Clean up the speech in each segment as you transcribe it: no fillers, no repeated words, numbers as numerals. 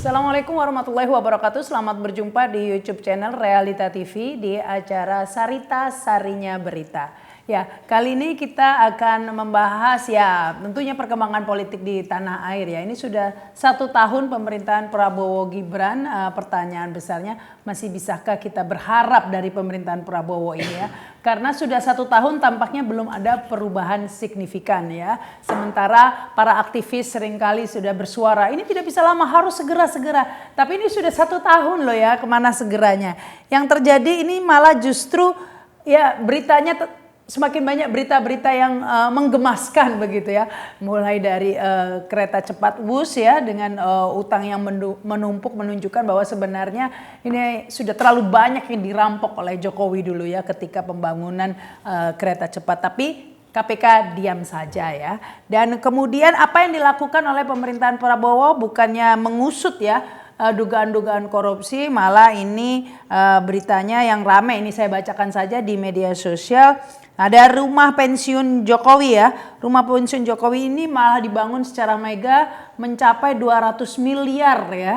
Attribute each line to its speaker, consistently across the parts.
Speaker 1: Assalamualaikum warahmatullahi wabarakatuh. Selamat berjumpa di YouTube channel Realita TV di acara Sarita Sarinya Berita. Ya, kali ini kita akan membahas ya tentunya perkembangan politik di tanah air ya. Ini sudah 1 tahun pemerintahan Prabowo Gibran. Pertanyaan besarnya, masih bisakah kita berharap dari pemerintahan Prabowo ini ya? Karena sudah 1 tahun tampaknya belum ada perubahan signifikan ya. Sementara para aktivis seringkali sudah bersuara, ini tidak bisa lama, harus segera-segera. Tapi ini sudah 1 tahun loh ya, kemana segeranya. Yang terjadi ini malah justru ya beritanya semakin banyak berita-berita yang menggemaskan begitu ya. Mulai dari kereta cepat Wus ya dengan utang yang menumpuk menunjukkan bahwa sebenarnya ini sudah terlalu banyak yang dirampok oleh Jokowi dulu ya ketika pembangunan kereta cepat. Tapi KPK diam saja ya. Dan kemudian apa yang dilakukan oleh pemerintahan Prabowo bukannya mengusut ya dugaan-dugaan korupsi, malah ini beritanya yang ramai ini saya bacakan saja di media sosial. Ada rumah pensiun Jokowi ya. Rumah pensiun Jokowi ini malah dibangun secara mega mencapai 200 miliar ya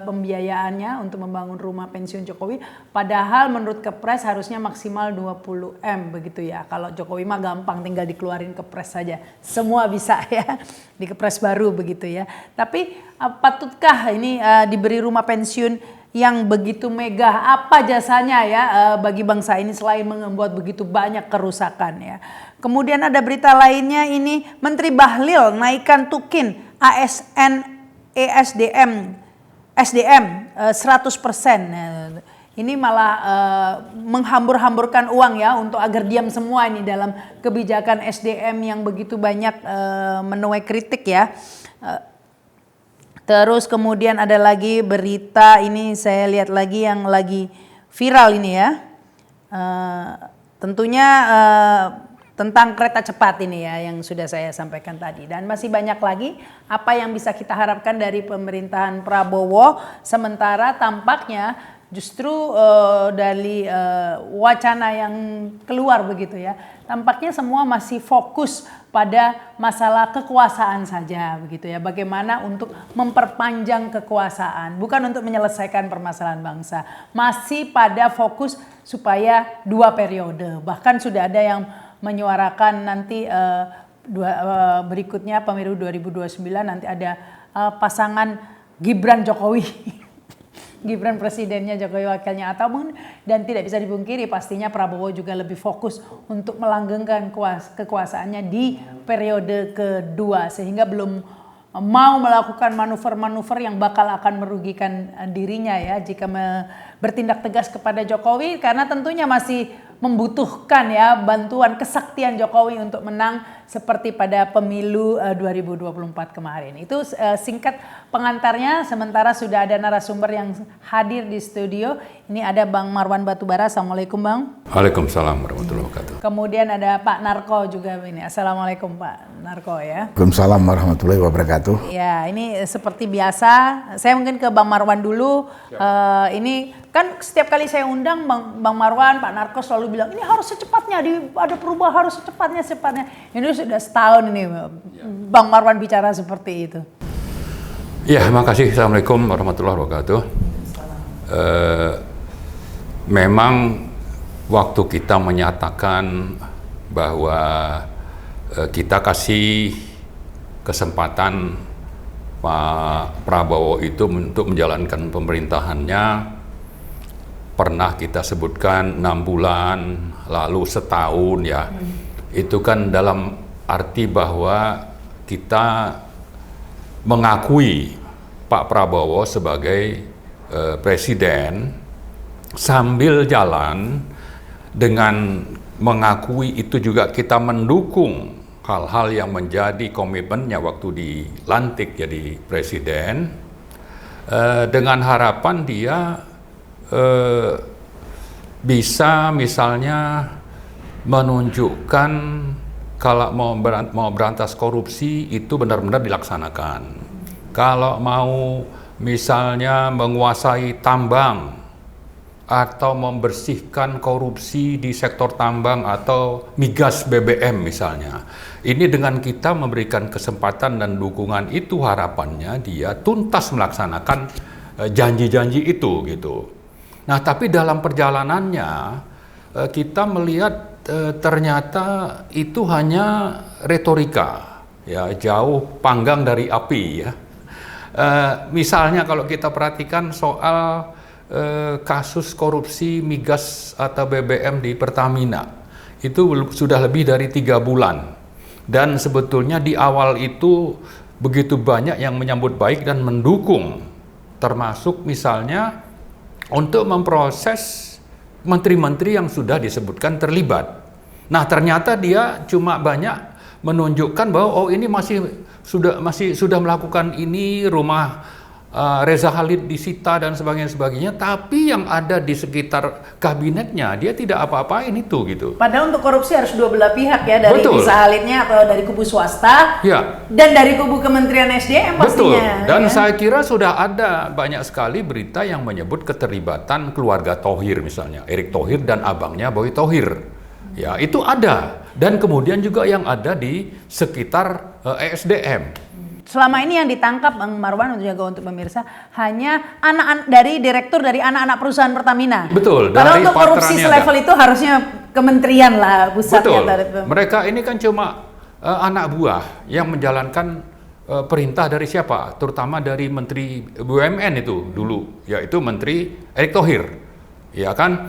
Speaker 1: pembiayaannya untuk membangun rumah pensiun Jokowi. Padahal menurut Kepres harusnya maksimal 20 M begitu ya. Kalau Jokowi mah gampang tinggal dikeluarin Kepres saja. Semua bisa ya di Kepres baru begitu ya. Tapi patutkah ini diberi rumah pensiun yang begitu megah? Apa jasanya ya bagi bangsa ini selain membuat begitu banyak kerusakan ya. Kemudian ada berita lainnya ini, Menteri Bahlil naikkan tukin ASN SDM 100%. Ini malah menghambur-hamburkan uang ya untuk agar diam semua ini dalam kebijakan SDM yang begitu banyak menuai kritik ya. Terus kemudian ada lagi berita ini saya lihat lagi yang lagi viral ini ya. Tentunya tentang kereta cepat ini ya yang sudah saya sampaikan tadi. Dan masih banyak lagi apa yang bisa kita harapkan dari pemerintahan Prabowo. Sementara tampaknya justru dari wacana yang keluar begitu ya. Tampaknya semua masih fokus pada masalah kekuasaan saja begitu ya. Bagaimana untuk memperpanjang kekuasaan, bukan untuk menyelesaikan permasalahan bangsa. Masih pada fokus supaya 2 periode. Bahkan sudah ada yang menyuarakan nanti berikutnya pemilu 2029 nanti ada pasangan Gibran Jokowi. Gibran presidennya, Jokowi wakilnya, ataupun dan tidak bisa dipungkiri pastinya Prabowo juga lebih fokus untuk melanggengkan kekuasaannya di periode kedua sehingga belum mau melakukan manuver-manuver yang bakal akan merugikan dirinya ya jika bertindak tegas kepada Jokowi, karena tentunya masih membutuhkan ya bantuan kesaktian Jokowi untuk menang seperti pada pemilu 2024 kemarin. Itu singkat pengantarnya, sementara sudah ada narasumber yang hadir di studio. Ini ada Bang Marwan Batubara. Assalamualaikum Bang.
Speaker 2: Waalaikumsalam warahmatullahi wabarakatuh.
Speaker 1: Kemudian ada Pak Narko juga ini. Assalamualaikum Pak Narko ya.
Speaker 3: Waalaikumsalam warahmatullahi wabarakatuh.
Speaker 1: Ya, ini seperti biasa, saya mungkin ke Bang Marwan dulu. Ini kan setiap kali saya undang Bang Marwan, Pak Narko selalu bilang ini harus secepatnya, ada perubahan harus secepatnya. Ini sudah setahun ini Bang Marwan bicara seperti itu.
Speaker 2: Ya, makasih. Assalamualaikum warahmatullahi wabarakatuh. Memang waktu kita menyatakan bahwa kita kasih kesempatan Pak Prabowo itu untuk menjalankan pemerintahannya, pernah kita sebutkan 6 bulan, lalu setahun ya. Itu kan dalam arti bahwa kita mengakui Pak Prabowo sebagai presiden, sambil jalan dengan mengakui itu juga kita mendukung hal-hal yang menjadi komitmennya waktu dilantik jadi presiden, dengan harapan dia bisa misalnya menunjukkan kalau mau berantas korupsi itu benar-benar dilaksanakan. Kalau mau misalnya menguasai tambang atau membersihkan korupsi di sektor tambang atau migas BBM misalnya. Ini dengan kita memberikan kesempatan dan dukungan itu, harapannya dia tuntas melaksanakan janji-janji itu gitu. Nah, tapi dalam perjalanannya kita melihat ternyata itu hanya retorika, ya, jauh panggang dari api, ya. Misalnya kalau kita perhatikan soal kasus korupsi migas atau BBM di Pertamina, itu sudah lebih dari 3 bulan, dan sebetulnya di awal itu begitu banyak yang menyambut baik dan mendukung, termasuk misalnya untuk memproses menteri-menteri yang sudah disebutkan terlibat. Nah, ternyata dia cuma banyak menunjukkan bahwa ini masih sudah melakukan ini, rumah Reza Khalid disita dan sebagainya, tapi yang ada di sekitar kabinetnya dia tidak apa-apain itu gitu.
Speaker 1: Padahal untuk korupsi harus dua belah pihak, ya, dari Reza Khalidnya atau dari kubu swasta,
Speaker 2: ya, dan
Speaker 1: dari kubu Kementerian SDM pastinya.
Speaker 2: Betul. Dan
Speaker 1: ya,
Speaker 2: saya kira sudah ada banyak sekali berita yang menyebut keterlibatan keluarga Thohir, misalnya Erick Thohir dan abangnya Boy Thohir. Ya, itu ada. Dan kemudian juga yang ada di sekitar ESDM.
Speaker 1: Selama ini yang ditangkap Bang Marwan untuk juga untuk pemirsa hanya anak-anak dari direktur dari anak-anak perusahaan Pertamina.
Speaker 2: Betul.
Speaker 1: Karena untuk korupsi selevel itu harusnya kementerian lah pusatnya.
Speaker 2: Betul. Mereka ini kan cuma anak buah yang menjalankan perintah dari siapa? Terutama dari Menteri BUMN itu dulu, yaitu Menteri Erick Thohir, ya kan?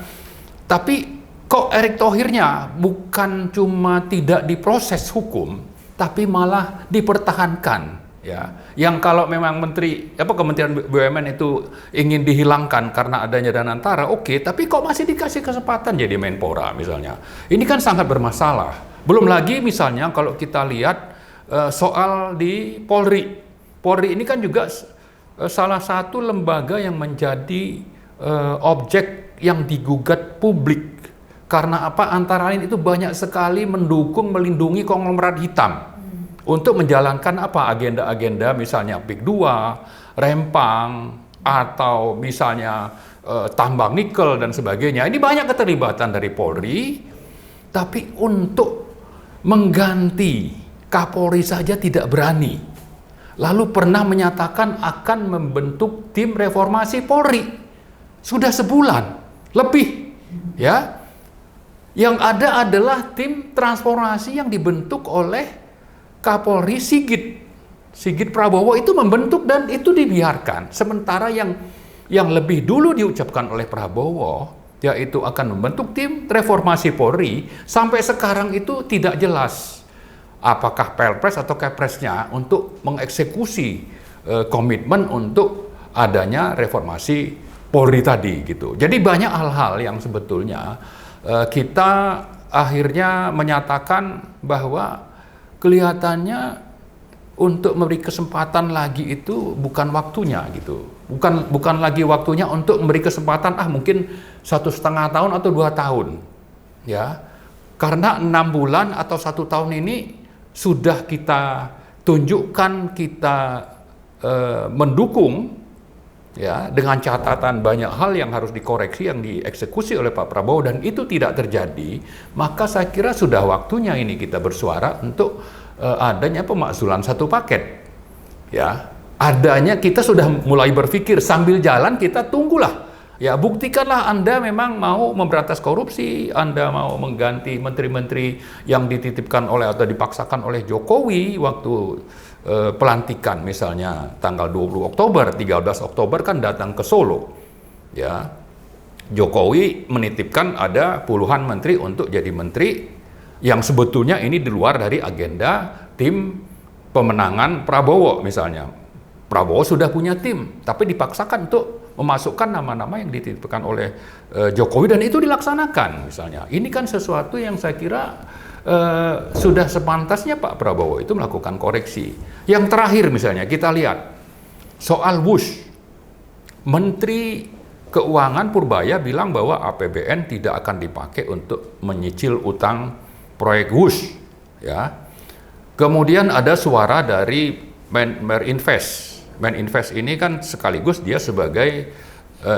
Speaker 2: Tapi kok Erick Thohirnya bukan cuma tidak diproses hukum, tapi malah dipertahankan. Ya, yang kalau memang Kementerian BUMN itu ingin dihilangkan karena adanya Danantara, oke, tapi kok masih dikasih kesempatan jadi Menpora misalnya. Ini kan sangat bermasalah. Belum lagi misalnya kalau kita lihat soal di Polri. Polri ini kan juga salah satu lembaga yang menjadi objek yang digugat publik. Karena apa? Antara lain itu banyak sekali mendukung melindungi konglomerat hitam. Untuk menjalankan apa? Agenda-agenda misalnya PIK 2, Rempang, atau misalnya tambang nikel dan sebagainya. Ini banyak keterlibatan dari Polri, tapi untuk mengganti Kapolri saja tidak berani. Lalu pernah menyatakan akan membentuk tim reformasi Polri. Sudah sebulan lebih, ya. Yang ada adalah tim transformasi yang dibentuk oleh Kapolri Sigit Prabowo itu membentuk dan itu dibiarkan. Sementara yang lebih dulu diucapkan oleh Prabowo, yaitu akan membentuk tim reformasi Polri, sampai sekarang itu tidak jelas apakah Pelpres atau Kepresnya untuk mengeksekusi komitmen untuk adanya reformasi Polri tadi gitu. Jadi banyak hal-hal yang sebetulnya kita akhirnya menyatakan bahwa kelihatannya untuk memberi kesempatan lagi itu bukan waktunya gitu. Bukan lagi waktunya untuk memberi kesempatan mungkin 1,5 tahun atau 2 tahun. Ya. Karena 6 bulan atau 1 tahun ini sudah kita tunjukkan kita mendukung, ya, dengan catatan banyak hal yang harus dikoreksi, yang dieksekusi oleh Pak Prabowo, dan itu tidak terjadi. Maka saya kira sudah waktunya ini kita bersuara untuk adanya pemakzulan satu paket, ya. Adanya kita sudah mulai berpikir sambil jalan, kita tunggulah, ya, buktikanlah Anda memang mau memberantas korupsi, Anda mau mengganti menteri-menteri yang dititipkan oleh atau dipaksakan oleh Jokowi waktu pelantikan, misalnya tanggal 20 Oktober, 13 Oktober kan datang ke Solo, ya. Jokowi menitipkan ada puluhan menteri untuk jadi menteri yang sebetulnya ini di luar dari agenda tim pemenangan Prabowo misalnya. Prabowo sudah punya tim, tapi dipaksakan untuk memasukkan nama-nama yang dititipkan oleh Jokowi, dan itu dilaksanakan misalnya. Ini kan sesuatu yang saya kira sudah sepantasnya Pak Prabowo itu melakukan koreksi. Yang terakhir misalnya kita lihat soal WUSH. Menteri Keuangan Purbaya bilang bahwa APBN tidak akan dipakai untuk menyicil utang proyek WUSH, ya. Kemudian ada suara dari Meninvest. Meninvest ini kan sekaligus dia sebagai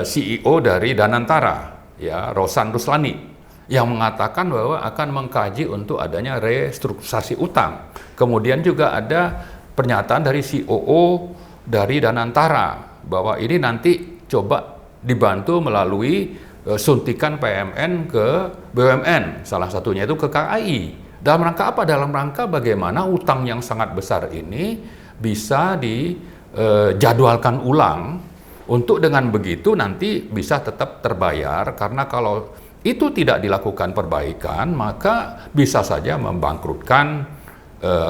Speaker 2: CEO dari Danantara, ya, Rosan Ruslani, yang mengatakan bahwa akan mengkaji untuk adanya restrukturisasi utang. Kemudian juga ada pernyataan dari COO dari Danantara, bahwa ini nanti coba dibantu melalui suntikan PMN ke BUMN, salah satunya itu ke KAI. Dalam rangka apa? Dalam rangka bagaimana utang yang sangat besar ini bisa dijadwalkan ulang, untuk dengan begitu nanti bisa tetap terbayar, karena kalau itu tidak dilakukan perbaikan maka bisa saja membangkrutkan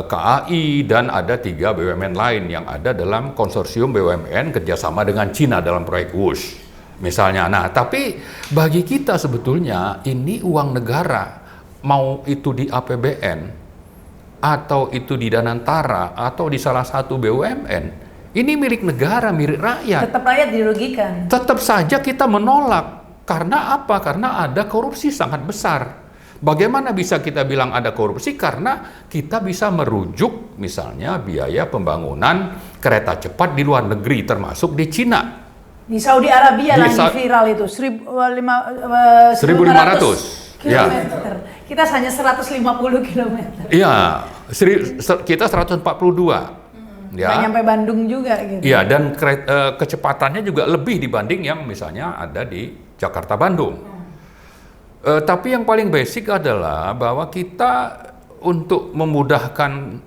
Speaker 2: KAI dan ada 3 BUMN lain yang ada dalam konsorsium BUMN kerjasama dengan Cina dalam proyek WUSH misalnya. Nah, tapi bagi kita sebetulnya ini uang negara, mau itu di APBN atau itu di Danantara atau di salah satu BUMN, ini milik negara, milik rakyat.
Speaker 1: Tetap rakyat dirugikan.
Speaker 2: Tetap saja kita menolak. Karena apa? Karena ada korupsi sangat besar. Bagaimana bisa kita bilang ada korupsi? Karena kita bisa merujuk misalnya biaya pembangunan kereta cepat di luar negeri, termasuk di Cina.
Speaker 1: Di Saudi Arabia lagi viral itu 1.500
Speaker 2: ya.
Speaker 1: kilometer. Kita hanya 150 kilometer.
Speaker 2: Iya, kita 142. Ya.
Speaker 1: Nggak nyampe Bandung juga gitu.
Speaker 2: Iya, dan kecepatannya juga lebih dibanding yang misalnya ada di Jakarta Bandung. Tapi yang paling basic adalah bahwa kita untuk memudahkan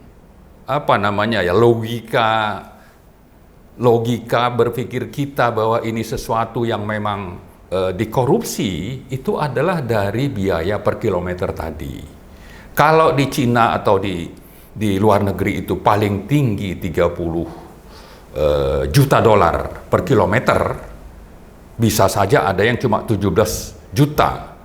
Speaker 2: logika berpikir kita bahwa ini sesuatu yang memang dikorupsi, itu adalah dari biaya per kilometer tadi. Kalau di Cina atau di luar negeri itu paling tinggi 30 juta dolar per kilometer, bisa saja ada yang cuma 17 juta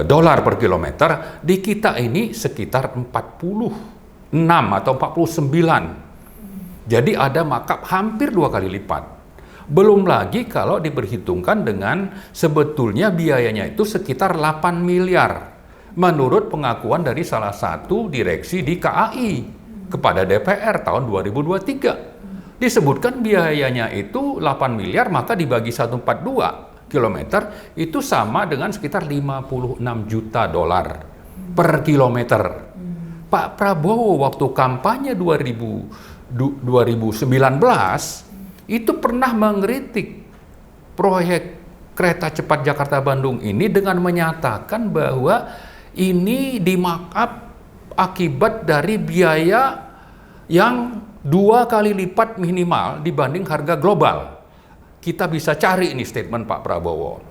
Speaker 2: dolar per kilometer. Di kita ini sekitar 46 atau 49. Jadi ada markup hampir 2 kali lipat. Belum lagi kalau diperhitungkan dengan sebetulnya biayanya itu sekitar 8 miliar. Menurut pengakuan dari salah satu direksi di KAI kepada DPR tahun 2023. Disebutkan biayanya itu 8 miliar, maka dibagi 142 kilometer itu sama dengan sekitar 56 juta dolar per kilometer. Pak Prabowo waktu kampanye 2019 itu pernah mengkritik proyek kereta cepat Jakarta Bandung ini dengan menyatakan bahwa ini di-markup akibat dari biaya yang 2 kali lipat minimal dibanding harga global. Kita bisa cari ini statement Pak Prabowo.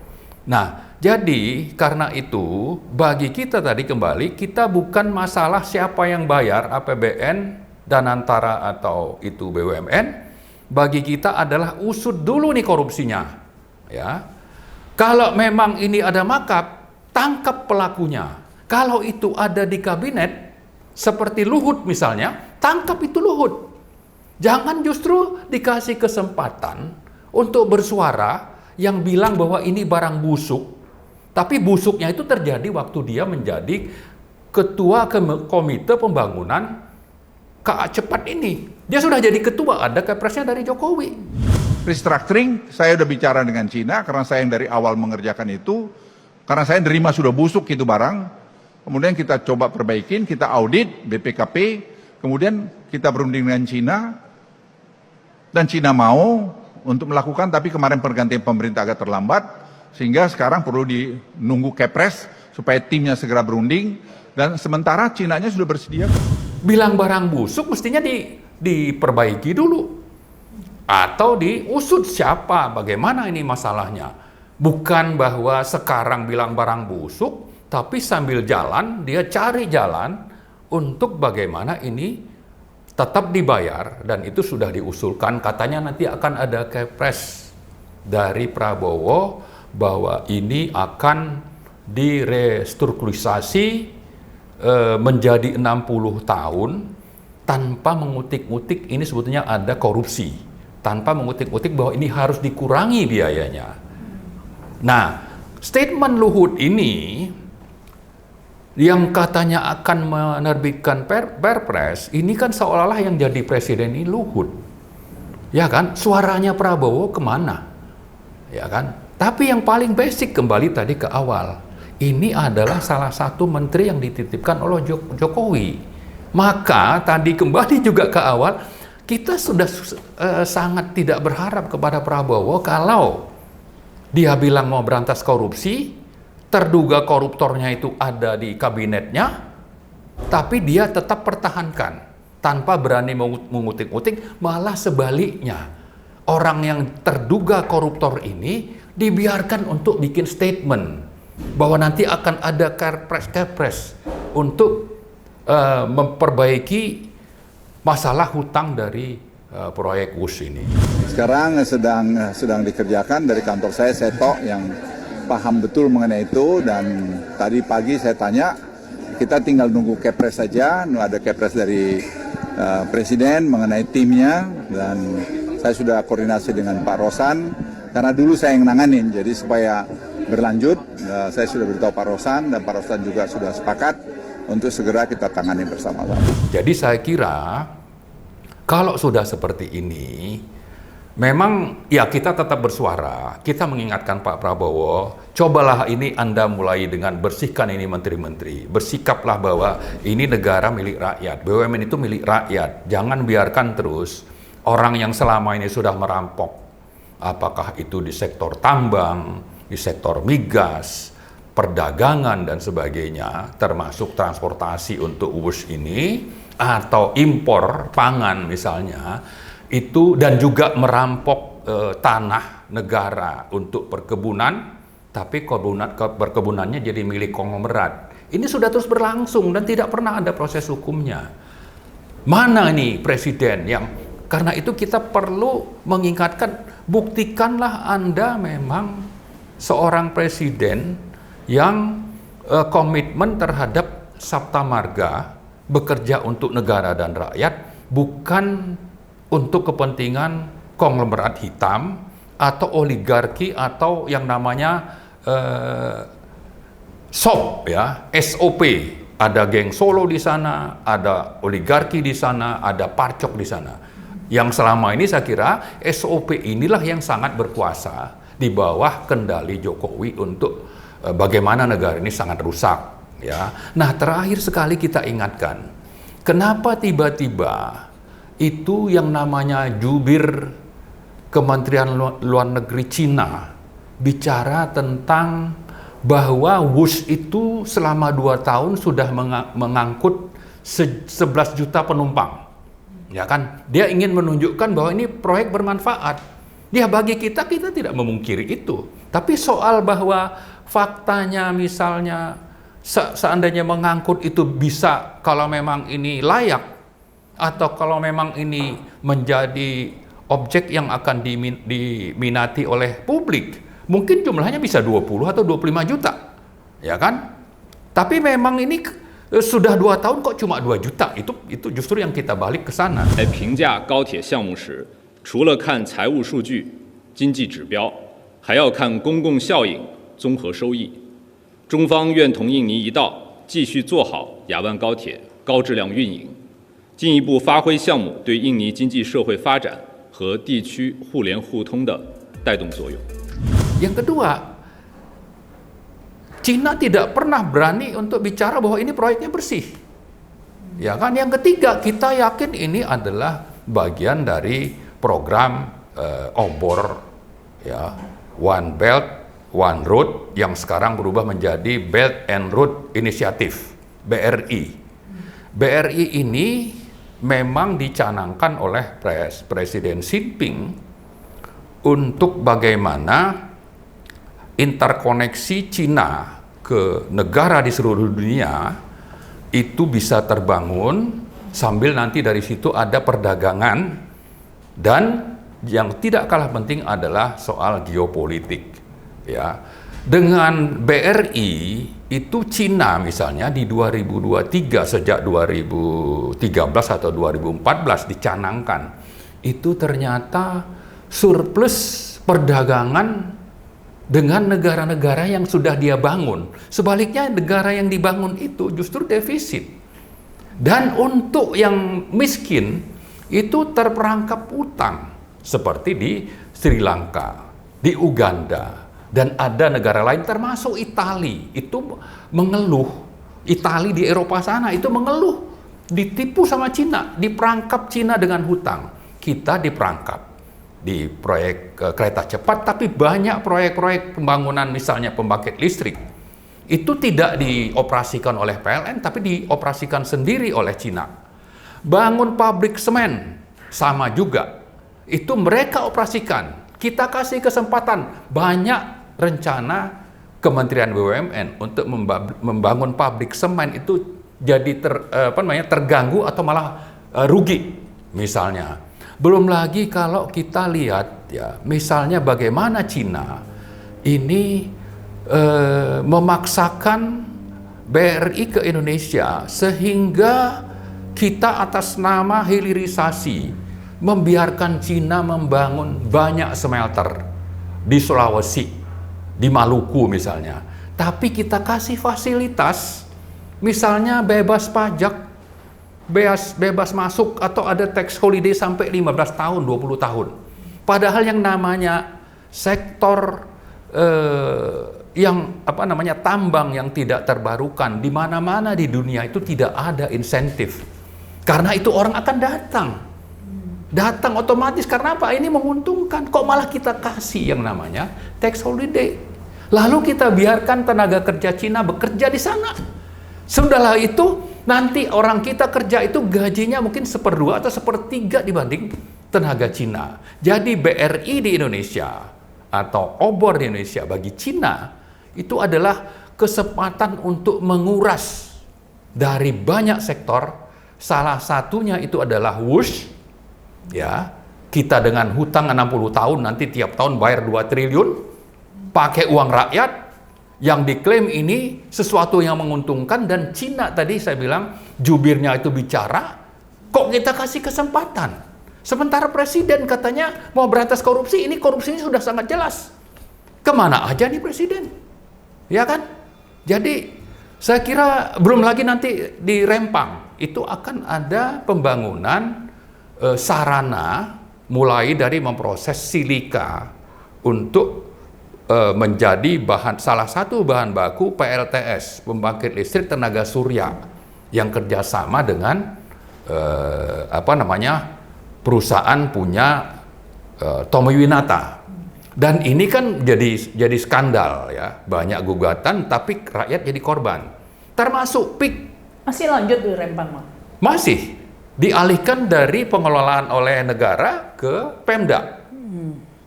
Speaker 2: Nah, jadi karena itu bagi kita tadi kembali, kita bukan masalah siapa yang bayar APBN, Danantara atau itu BUMN. Bagi kita adalah usut dulu nih korupsinya. Ya. Kalau memang ini ada markup, tangkap pelakunya. Kalau itu ada di kabinet, seperti Luhut misalnya, tangkap itu Luhut. Jangan justru dikasih kesempatan untuk bersuara yang bilang bahwa ini barang busuk, tapi busuknya itu terjadi waktu dia menjadi ketua komite pembangunan KA cepat ini. Dia sudah jadi ketua, ada kepresnya dari Jokowi.
Speaker 4: Restructuring, saya udah bicara dengan Cina karena saya yang dari awal mengerjakan itu, karena saya nerima sudah busuk itu barang, kemudian kita coba perbaikin, kita audit BPKP, kemudian kita berunding dengan Cina, dan Cina mau untuk melakukan, tapi kemarin pergantian pemerintah agak terlambat, sehingga sekarang perlu menunggu Kepres supaya timnya segera berunding, dan sementara Cinanya sudah bersedia.
Speaker 2: Bilang barang busuk mestinya diperbaiki dulu, atau diusut siapa, bagaimana ini masalahnya. Bukan bahwa sekarang bilang barang busuk, tapi sambil jalan dia cari jalan untuk bagaimana ini tetap dibayar, dan itu sudah diusulkan, katanya nanti akan ada Kepres dari Prabowo bahwa ini akan direstrukturisasi menjadi 60 tahun tanpa mengutik-utik ini sebetulnya ada korupsi, tanpa mengutik-utik bahwa ini harus dikurangi biayanya. Nah, statement Luhut ini yang katanya akan menerbitkan Perpres, ini kan seolah-olah yang jadi presiden ini Luhut. Ya kan? Suaranya Prabowo kemana? Ya kan? Tapi yang paling basic kembali tadi ke awal. Ini adalah salah satu menteri yang dititipkan oleh Jokowi. Maka tadi kembali juga ke awal, kita sudah sangat tidak berharap kepada Prabowo kalau dia bilang mau berantas korupsi, terduga koruptornya itu ada di kabinetnya, tapi dia tetap pertahankan tanpa berani mengutik-utik, malah sebaliknya. Orang yang terduga koruptor ini dibiarkan untuk bikin statement bahwa nanti akan ada kepres untuk memperbaiki masalah hutang dari proyek WUS ini.
Speaker 4: Sekarang sedang dikerjakan dari kantor saya Tok yang paham betul mengenai itu, dan tadi pagi saya tanya, kita tinggal nunggu kepres saja, ada kepres dari Presiden mengenai timnya, dan saya sudah koordinasi dengan Pak Rosan, karena dulu saya yang nanganin, jadi supaya berlanjut, saya sudah beritahu Pak Rosan, dan Pak Rosan juga sudah sepakat untuk segera kita tangani bersama-sama.
Speaker 2: Jadi saya kira kalau sudah seperti ini, memang ya kita tetap bersuara, kita mengingatkan Pak Prabowo, cobalah ini Anda mulai dengan bersihkan ini menteri-menteri, bersikaplah bahwa ini negara milik rakyat, BUMN itu milik rakyat, jangan biarkan terus orang yang selama ini sudah merampok, apakah itu di sektor tambang, di sektor migas, perdagangan dan sebagainya, termasuk transportasi untuk WUS ini, atau impor pangan misalnya, itu dan juga merampok tanah negara untuk perkebunan, tapi perkebunannya jadi milik konglomerat. Ini sudah terus berlangsung dan tidak pernah ada proses hukumnya. Mana ini presiden yang, karena itu kita perlu mengingatkan, buktikanlah Anda memang seorang presiden yang komitmen terhadap Sabta Marga, bekerja untuk negara dan rakyat, bukan untuk kepentingan konglomerat hitam atau oligarki atau yang namanya SOP ya, SOP. Ada geng Solo di sana, ada oligarki di sana, ada parcok di sana. Yang selama ini saya kira SOP inilah yang sangat berkuasa di bawah kendali Jokowi untuk bagaimana negara ini sangat rusak ya. Nah, terakhir sekali kita ingatkan, kenapa tiba-tiba itu yang namanya jubir Kementerian Luar Negeri Cina bicara tentang bahwa WUS itu selama 2 tahun sudah mengangkut 11 juta penumpang. Ya kan? Dia ingin menunjukkan bahwa ini proyek bermanfaat. Ya, bagi kita tidak memungkiri itu. Tapi soal bahwa faktanya misalnya seandainya mengangkut itu bisa kalau memang ini layak, atau kalau memang ini menjadi objek yang akan diminati oleh publik, mungkin jumlahnya bisa 20 atau 25 juta, ya kan? Tapi memang ini sudah 2 tahun kok cuma 2 juta, itu justru yang kita balik ke sana.
Speaker 5: 评价高铁项目时，除了看财务数据、经济指标，还要看公共效应、综合收益。中方愿同印尼一道，继续做好雅万高铁高质量运营，进一步发挥项目对印尼经济社会发展和地区互联互通的带动作用。
Speaker 2: Yang kedua, Cina tidak pernah berani untuk bicara bahwa ini proyeknya bersih. Ya kan? Yang ketiga, kita yakin ini adalah bagian dari program obor ya, One Belt One Road yang sekarang berubah menjadi Belt and Road Initiative, BRI. BRI ini memang dicanangkan oleh Presiden Xi Jinping untuk bagaimana interkoneksi Cina ke negara di seluruh dunia itu bisa terbangun sambil nanti dari situ ada perdagangan, dan yang tidak kalah penting adalah soal geopolitik ya. Dengan BRI itu Cina misalnya di 2023 sejak 2013 atau 2014 dicanangkan itu ternyata surplus perdagangan dengan negara-negara yang sudah dia bangun. Sebaliknya negara yang dibangun itu justru defisit. Dan untuk yang miskin itu terperangkap utang seperti di Sri Lanka, di Uganda, dan ada negara lain termasuk Italia itu mengeluh. Italia di Eropa sana itu mengeluh ditipu sama Cina, diperangkap Cina dengan hutang. Kita diperangkap di proyek kereta cepat, tapi banyak proyek-proyek pembangunan misalnya pembangkit listrik itu tidak dioperasikan oleh PLN, tapi dioperasikan sendiri oleh Cina. Bangun pabrik semen, sama juga. Itu mereka operasikan. Kita kasih kesempatan. Banyak rencana Kementerian BUMN untuk membangun pabrik semen itu jadi terganggu atau malah rugi misalnya. Belum lagi kalau kita lihat ya, misalnya bagaimana Cina ini memaksakan BRI ke Indonesia sehingga kita atas nama hilirisasi membiarkan Cina membangun banyak smelter di Sulawesi, di Maluku misalnya. Tapi kita kasih fasilitas, misalnya bebas pajak, bebas masuk atau ada tax holiday sampai 15 tahun, 20 tahun. Padahal yang namanya sektor tambang yang tidak terbarukan di mana-mana di dunia itu tidak ada insentif. Karena itu orang akan datang otomatis. Karena apa? Ini menguntungkan. Kok malah kita kasih yang namanya tax holiday. Lalu kita biarkan tenaga kerja Cina bekerja di sana. Sudahlah itu, nanti orang kita kerja itu gajinya mungkin 1/2 atau 1/3 dibanding tenaga Cina. Jadi BRI di Indonesia atau obor di Indonesia bagi Cina itu adalah kesempatan untuk menguras dari banyak sektor. Salah satunya itu adalah WUSH. Ya, kita dengan hutang 60 tahun nanti tiap tahun bayar 2 triliun pakai uang rakyat yang diklaim ini sesuatu yang menguntungkan, dan Cina tadi saya bilang jubirnya itu bicara, kok kita kasih kesempatan? Sementara presiden katanya mau berantas korupsi, ini korupsinya sudah sangat jelas. Kemana aja nih presiden? Ya kan? Jadi saya kira belum lagi nanti di Rempang itu akan ada pembangunan sarana mulai dari memproses silika untuk menjadi salah satu bahan baku PLTS, pembangkit listrik tenaga surya, yang kerjasama dengan perusahaan punya Tomoe Winata. Dan ini kan jadi skandal ya, banyak gugatan tapi rakyat jadi korban. Termasuk PIK.
Speaker 1: Masih lanjut di Rempang, Mak?
Speaker 2: Masih dialihkan dari pengelolaan oleh negara ke Pemda.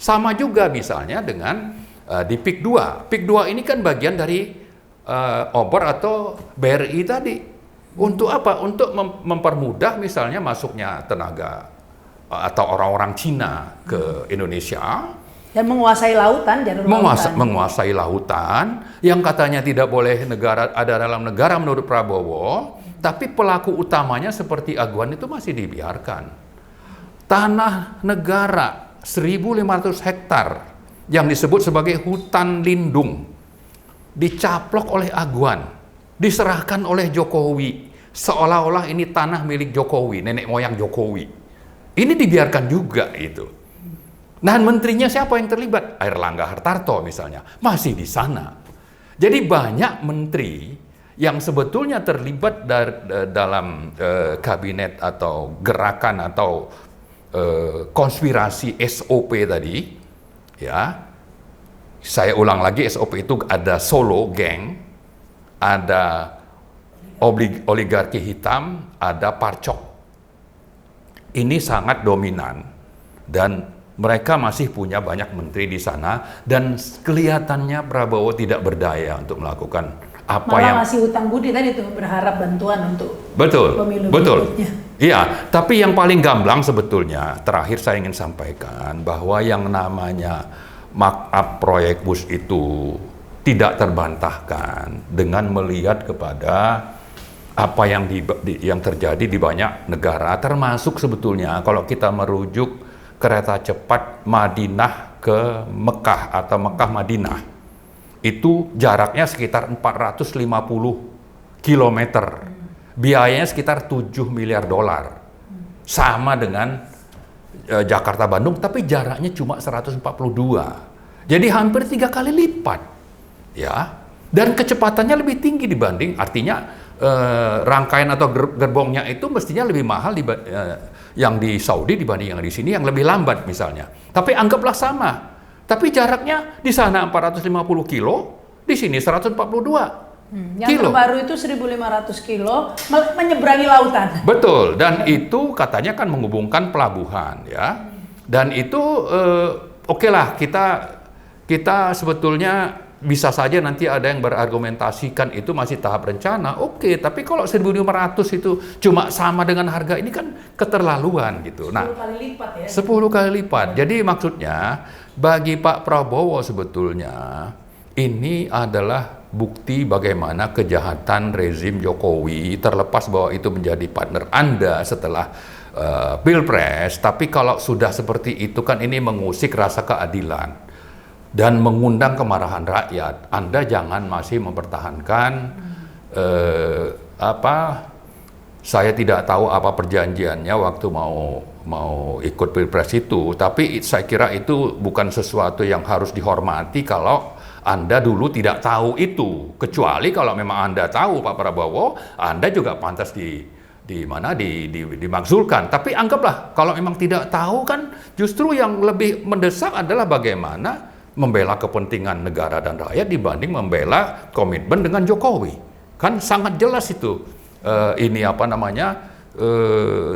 Speaker 2: Sama juga misalnya dengan di PIK 2. PIK 2 ini kan bagian dari obor atau BRI tadi. Untuk apa? Untuk mempermudah misalnya masuknya tenaga atau orang-orang Cina ke Indonesia.
Speaker 1: Dan menguasai lautan, jalur lautan.
Speaker 2: Menguasai lautan, yang katanya tidak boleh ada dalam negara menurut Prabowo, tapi pelaku utamanya seperti Aguan itu masih dibiarkan. Tanah negara 1.500 hektar yang disebut sebagai hutan lindung dicaplok oleh Aguan, diserahkan oleh Jokowi, seolah-olah ini tanah milik Jokowi, nenek moyang Jokowi. Ini dibiarkan juga itu. Nah, menterinya siapa yang terlibat? Airlangga Hartarto misalnya, masih di sana. Jadi banyak menteri yang sebetulnya terlibat dalam kabinet atau gerakan atau konspirasi SOP tadi. Ya, saya ulang lagi, SOP itu ada Solo Gang, ada oligarki hitam, ada Parcok. Ini sangat dominan dan mereka masih punya banyak menteri di sana, dan kelihatannya Prabowo tidak berdaya untuk melakukan apa
Speaker 1: Malah masih hutang budi tadi tuh, berharap bantuan untuk pemilu berikutnya.
Speaker 2: Iya, tapi yang paling gamblang sebetulnya, terakhir saya ingin sampaikan bahwa yang namanya markup proyek BUS itu tidak terbantahkan dengan melihat kepada apa yang terjadi di banyak negara, termasuk sebetulnya kalau kita merujuk kereta cepat Madinah ke Mekah atau Mekah Madinah, itu jaraknya sekitar 450 km, biayanya sekitar 7 miliar dolar, sama dengan Jakarta Bandung, tapi jaraknya cuma 142, jadi hampir 3 kali lipat, ya. Dan kecepatannya lebih tinggi dibanding, artinya rangkaian atau gerbongnya itu mestinya lebih mahal yang di Saudi dibanding yang di sini yang lebih lambat misalnya. Tapi anggaplah sama. Tapi jaraknya di sana 450 kilo, di sini 142
Speaker 1: Yang
Speaker 2: kilo.
Speaker 1: terbaru itu 1.500 kilo menyeberangi lautan.
Speaker 2: Betul, dan itu katanya kan menghubungkan pelabuhan ya. Dan itu oke lah, kita sebetulnya bisa saja nanti ada yang berargumentasikan itu masih tahap rencana. Oke, tapi kalau 1.500 itu cuma sama dengan harga ini kan keterlaluan gitu.
Speaker 1: 10 kali lipat ya.
Speaker 2: 10 kali lipat. Jadi maksudnya bagi Pak Prabowo sebetulnya ini adalah bukti bagaimana kejahatan rezim Jokowi, terlepas bahwa itu menjadi partner Anda setelah Pilpres. Tapi kalau sudah seperti itu kan ini mengusik rasa keadilan dan mengundang kemarahan rakyat. Anda jangan masih mempertahankan saya tidak tahu apa perjanjiannya waktu mau ikut Pilpres itu, tapi saya kira itu bukan sesuatu yang harus dihormati kalau Anda dulu tidak tahu itu. Kecuali kalau memang Anda tahu Pak Prabowo, Anda juga pantas dimakzulkan. Tapi anggaplah kalau memang tidak tahu kan justru yang lebih mendesak adalah bagaimana membela kepentingan negara dan rakyat dibanding membela komitmen dengan Jokowi. Kan sangat jelas itu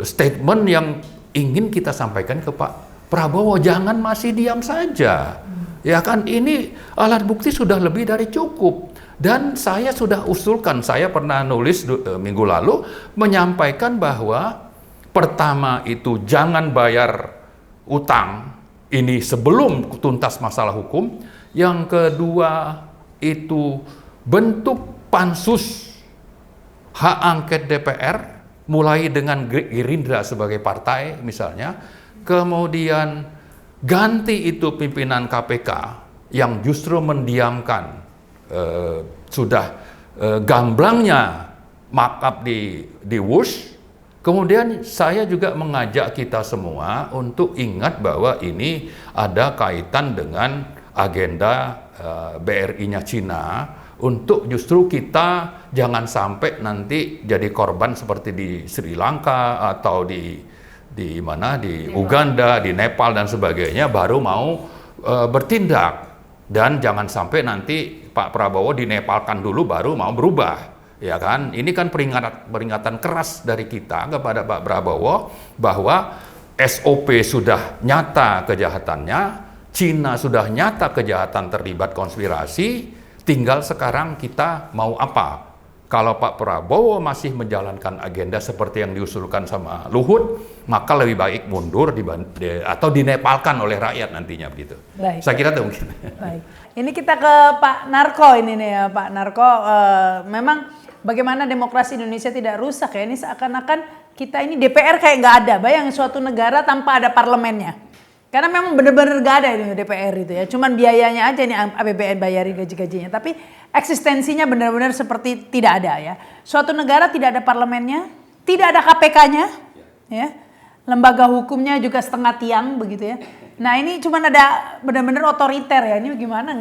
Speaker 2: statement yang ingin kita sampaikan ke Pak Prabowo. Jangan masih diam saja. Ya kan, ini alat bukti sudah lebih dari cukup. Dan saya sudah usulkan, saya pernah nulis minggu lalu menyampaikan bahwa pertama itu jangan bayar utang ini sebelum tuntas masalah hukum. Yang kedua itu bentuk pansus hak angket DPR mulai dengan Gerindra sebagai partai misalnya, kemudian ganti itu pimpinan KPK yang justru mendiamkan gamblangnya markup di WUS. Kemudian saya juga mengajak kita semua untuk ingat bahwa ini ada kaitan dengan agenda BRI-nya Cina, untuk justru kita jangan sampai nanti jadi korban seperti di Sri Lanka atau di Uganda, di Nepal dan sebagainya baru mau bertindak. Dan jangan sampai nanti Pak Prabowo dinepalkan dulu baru mau berubah. Ya kan, ini kan peringatan keras dari kita kepada Pak Prabowo bahwa SOP sudah nyata kejahatannya, Cina sudah nyata kejahatan terlibat konspirasi, tinggal sekarang kita mau apa? Kalau Pak Prabowo masih menjalankan agenda seperti yang diusulkan sama Luhut, maka lebih baik mundur atau dinepalkan oleh rakyat nantinya begitu.
Speaker 1: Baik.
Speaker 2: Saya kira itu mungkin.
Speaker 1: Baik. Ini kita ke Pak Narko ini nih ya, Pak Narko. Memang bagaimana demokrasi Indonesia tidak rusak ya? Ini seakan-akan kita ini DPR kayak nggak ada. Bayangin suatu negara tanpa ada parlemennya. Karena memang benar-benar nggak ada ini DPR itu ya. Cuman biayanya aja nih APBN bayarin gaji-gajinya. Tapi eksistensinya benar-benar seperti tidak ada ya. Suatu negara tidak ada parlemennya, tidak ada KPK-nya, ya. Lembaga hukumnya juga setengah tiang begitu ya. Nah ini cuman ada benar-benar otoriter ya. Ini gimana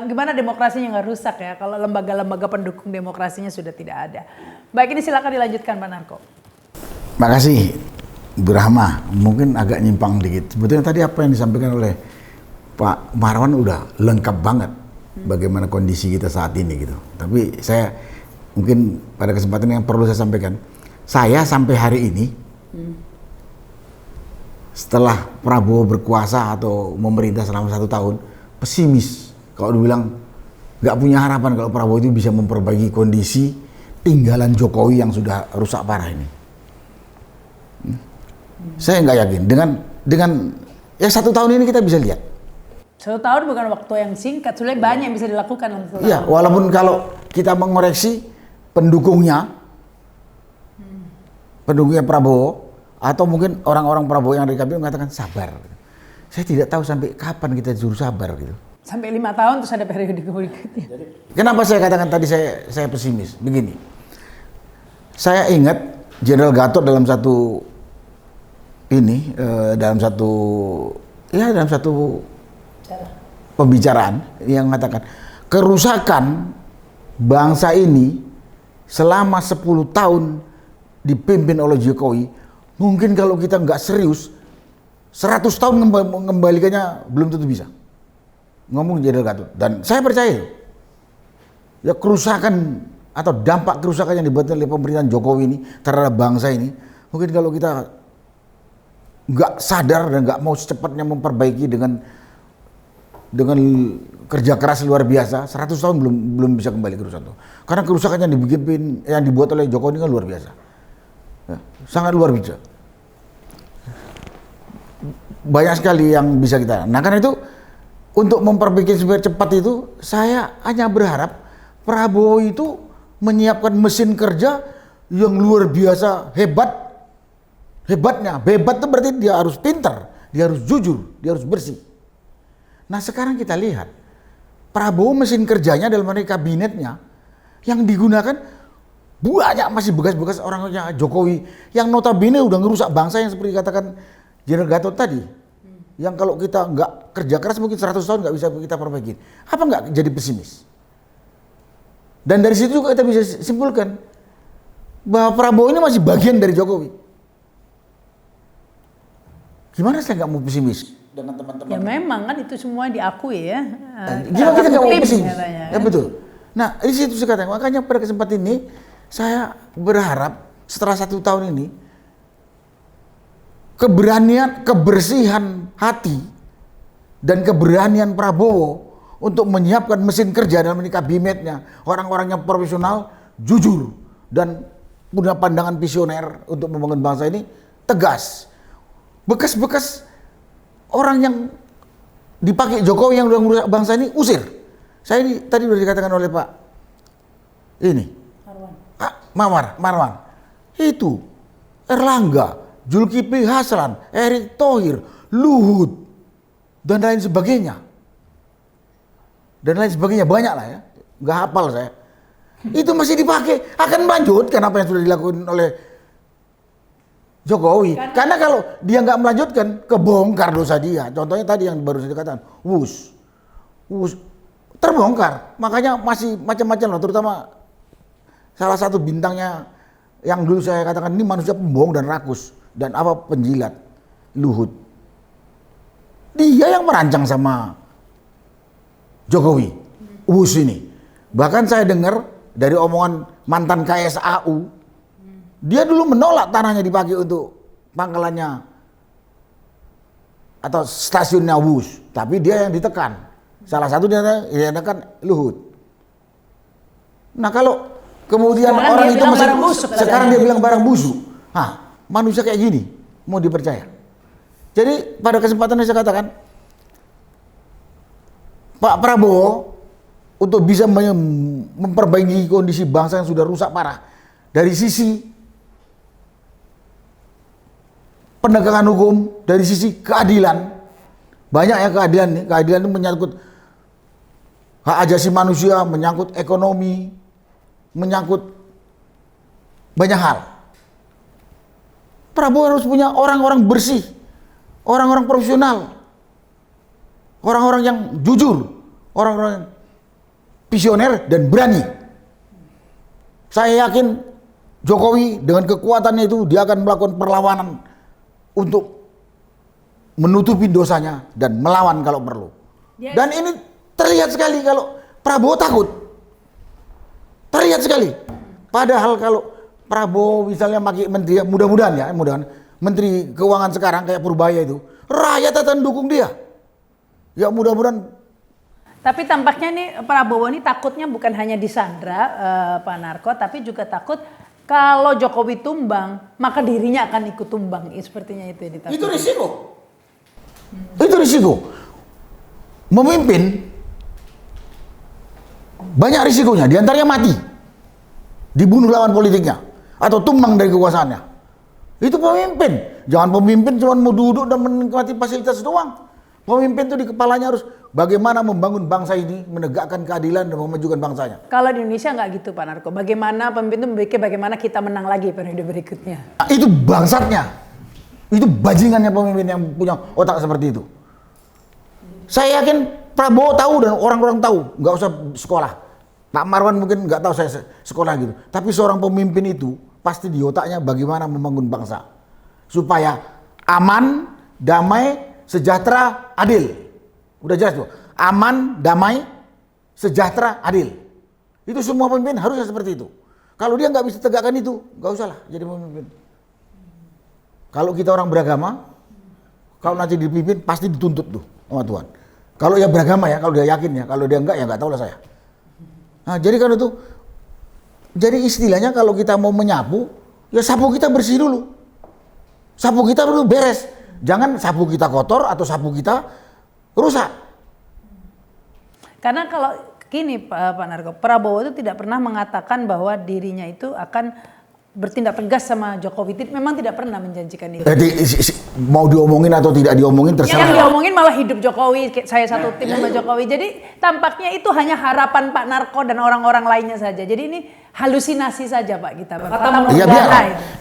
Speaker 1: gimana demokrasinya nggak rusak ya kalau lembaga-lembaga pendukung demokrasinya sudah tidak ada. Baik, ini silakan dilanjutkan Pak Narko.
Speaker 3: Makasih Bu Rahma, mungkin agak nyimpang dikit. Sebetulnya tadi apa yang disampaikan oleh Pak Marwan udah lengkap banget bagaimana kondisi kita saat ini gitu. Tapi saya mungkin pada kesempatan yang perlu saya sampaikan, saya sampai hari ini setelah Prabowo berkuasa atau memerintah selama 1 tahun, pesimis kalau dibilang nggak punya harapan kalau Prabowo itu bisa memperbaiki kondisi tinggalan Jokowi yang sudah rusak parah ini. Saya nggak yakin dengan ya 1 tahun ini kita bisa lihat.
Speaker 1: 1 tahun bukan waktu yang singkat, sudah banyak yang bisa dilakukan dalam 1 tahun.
Speaker 3: Iya, walaupun kalau kita mengoreksi pendukungnya Prabowo atau mungkin orang-orang Prabowo yang dari KPU mengatakan sabar. Saya tidak tahu sampai kapan kita disuruh sabar gitu.
Speaker 1: Sampai 5 tahun terus ada periode berikutnya.
Speaker 3: Kenapa saya katakan tadi saya pesimis? Begini, saya ingat Jenderal Gatot dalam satu pembicaraan yang mengatakan kerusakan bangsa ini selama 10 tahun dipimpin oleh Jokowi, mungkin kalau kita nggak serius, 100 tahun mengembalikannya belum tentu bisa. Ngomong Jenderal Gatot. Dan saya percaya, ya kerusakan atau dampak kerusakan yang dibuat oleh pemerintahan Jokowi ini terhadap bangsa ini, mungkin kalau kita nggak sadar dan nggak mau secepatnya memperbaiki dengan kerja keras luar biasa, 100 tahun belum bisa kembali kerusakan itu. Karena kerusakan yang dibuat oleh Jokowi ini kan luar biasa. Ya, sangat luar biasa. Banyak sekali yang bisa kita. Nah, karena itu untuk memperbaiki supaya cepat itu, saya hanya berharap Prabowo itu menyiapkan mesin kerja yang luar biasa hebatnya. Hebat itu berarti dia harus pintar, dia harus jujur, dia harus bersih. Nah, sekarang kita lihat Prabowo mesin kerjanya dalam kabinetnya yang digunakan banyak masih bekas-bekas orangnya Jokowi yang notabene udah ngerusak bangsa, yang seperti katakan Jenderal Gatot tadi, yang kalau kita nggak kerja keras mungkin 100 tahun nggak bisa kita perbaiki. Apa nggak jadi pesimis? Dan dari situ juga kita bisa simpulkan bahwa Prabowo ini masih bagian dari Jokowi. Gimana saya nggak mau pesimis dengan teman-teman?
Speaker 1: Ya memang kan itu semua diakui ya.
Speaker 3: Gimana kita nggak mau pesimis?
Speaker 1: Katanya,
Speaker 3: Ya betul. Nah, di situ saya katakan, makanya pada kesempatan ini saya berharap setelah 1 tahun ini keberanian, kebersihan hati dan keberanian Prabowo untuk menyiapkan mesin kerja dalam kabinetnya, orang-orang yang profesional, jujur dan punya pandangan visioner untuk membangun bangsa ini tegas. Bekas-bekas orang yang dipakai Jokowi yang udah merusak bangsa ini usir. Saya ini tadi sudah dikatakan oleh Pak Marwan. Itu Erlangga, Zulkifli Hasan, Erick Thohir, Luhut, dan lain sebagainya. Banyak lah ya, nggak hafal saya. Itu masih dipakai, akan melanjutkan apa yang sudah dilakukan oleh Jokowi. Karena kalau dia nggak melanjutkan, kebongkar dosa dia. Contohnya tadi yang baru saya katakan, Wus terbongkar. Makanya masih macam-macam loh, terutama salah satu bintangnya yang dulu saya katakan ini manusia pembohong dan rakus. Dan penjilat, Luhut. Dia yang merancang sama Jokowi, Wus ini. Bahkan saya dengar dari omongan mantan KSAU, dia dulu menolak tanahnya dipakai untuk pangkalannya atau stasiunnya Wus. Tapi dia yang ditekan. Salah satu dia ditekan Luhut. Nah, kalau kemudian
Speaker 1: sekarang
Speaker 3: orang
Speaker 1: dia
Speaker 3: itu
Speaker 1: bilang
Speaker 3: masih,
Speaker 1: barang busuk,
Speaker 3: sekarang dia bilang barang busuk. Manusia kayak gini mau dipercaya. Jadi pada kesempatan ini saya katakan Pak Prabowo untuk bisa memperbaiki kondisi bangsa yang sudah rusak parah dari sisi penegakan hukum, dari sisi keadilan. Banyak ya keadilan nih. Keadilan itu menyangkut hak asasi manusia, menyangkut ekonomi, menyangkut banyak hal. Prabowo harus punya orang-orang bersih, orang-orang profesional, orang-orang yang jujur, orang-orang yang visioner dan berani. Saya yakin Jokowi dengan kekuatannya itu dia akan melakukan perlawanan untuk menutupi dosanya dan melawan kalau perlu. Dan ini terlihat sekali kalau Prabowo takut. Terlihat sekali. Padahal kalau Prabowo misalnya pakai menteri, mudah-mudahan menteri keuangan sekarang kayak Purbaya itu, rakyat akan dukung dia. Ya mudah-mudahan.
Speaker 1: Tapi tampaknya nih Prabowo ini takutnya bukan hanya disandra Pak Narko, tapi juga takut kalau Jokowi tumbang, maka dirinya akan ikut tumbang. Sepertinya itu yang ditakutkan.
Speaker 3: Itu risiko. Itu risiko. Memimpin banyak risikonya, diantaranya mati, dibunuh lawan politiknya, atau tumbang dari kekuasaannya. Itu pemimpin. Jangan pemimpin cuma mau duduk dan menikmati fasilitas doang. Pemimpin itu di kepalanya harus bagaimana membangun bangsa ini, menegakkan keadilan dan memajukan bangsanya.
Speaker 1: Kalau di Indonesia nggak gitu Pak Narko. Bagaimana pemimpin itu memikir bagaimana kita menang lagi periode berikutnya.
Speaker 3: Itu bangsatnya. Itu bajingannya pemimpin yang punya otak seperti itu. Saya yakin Prabowo tahu dan orang-orang tahu, nggak usah sekolah. Pak Marwan mungkin nggak tahu, saya sekolah gitu. Tapi seorang pemimpin itu pasti di otaknya bagaimana membangun bangsa supaya aman, damai, sejahtera, adil. Udah jelas tuh. Aman, damai, sejahtera, adil. Itu semua pemimpin harusnya seperti itu. Kalau dia nggak bisa tegakkan itu, nggak usah lah jadi pemimpin. Kalau kita orang beragama, kalau nanti dipimpin pasti dituntut tuh sama Tuhan. Kalau ya beragama ya, kalau dia yakin ya, kalau dia enggak ya nggak tahu lah saya. Nah, jadi kan itu, jadi istilahnya kalau kita mau menyapu, ya sapu kita bersih dulu. Sapu kita dulu beres. Jangan sapu kita kotor atau sapu kita rusak.
Speaker 1: Karena kalau gini Pak Narko, Prabowo itu tidak pernah mengatakan bahwa dirinya itu akan bertindak tegas sama Jokowi. Memang tidak pernah menjanjikan itu.
Speaker 3: Jadi mau diomongin atau tidak diomongin terserah.
Speaker 1: Yang diomongin malah hidup Jokowi, saya satu tim sama Jokowi. Jadi tampaknya itu hanya harapan Pak Narko dan orang-orang lainnya saja. Jadi ini halusinasi saja Pak kita.
Speaker 3: Iya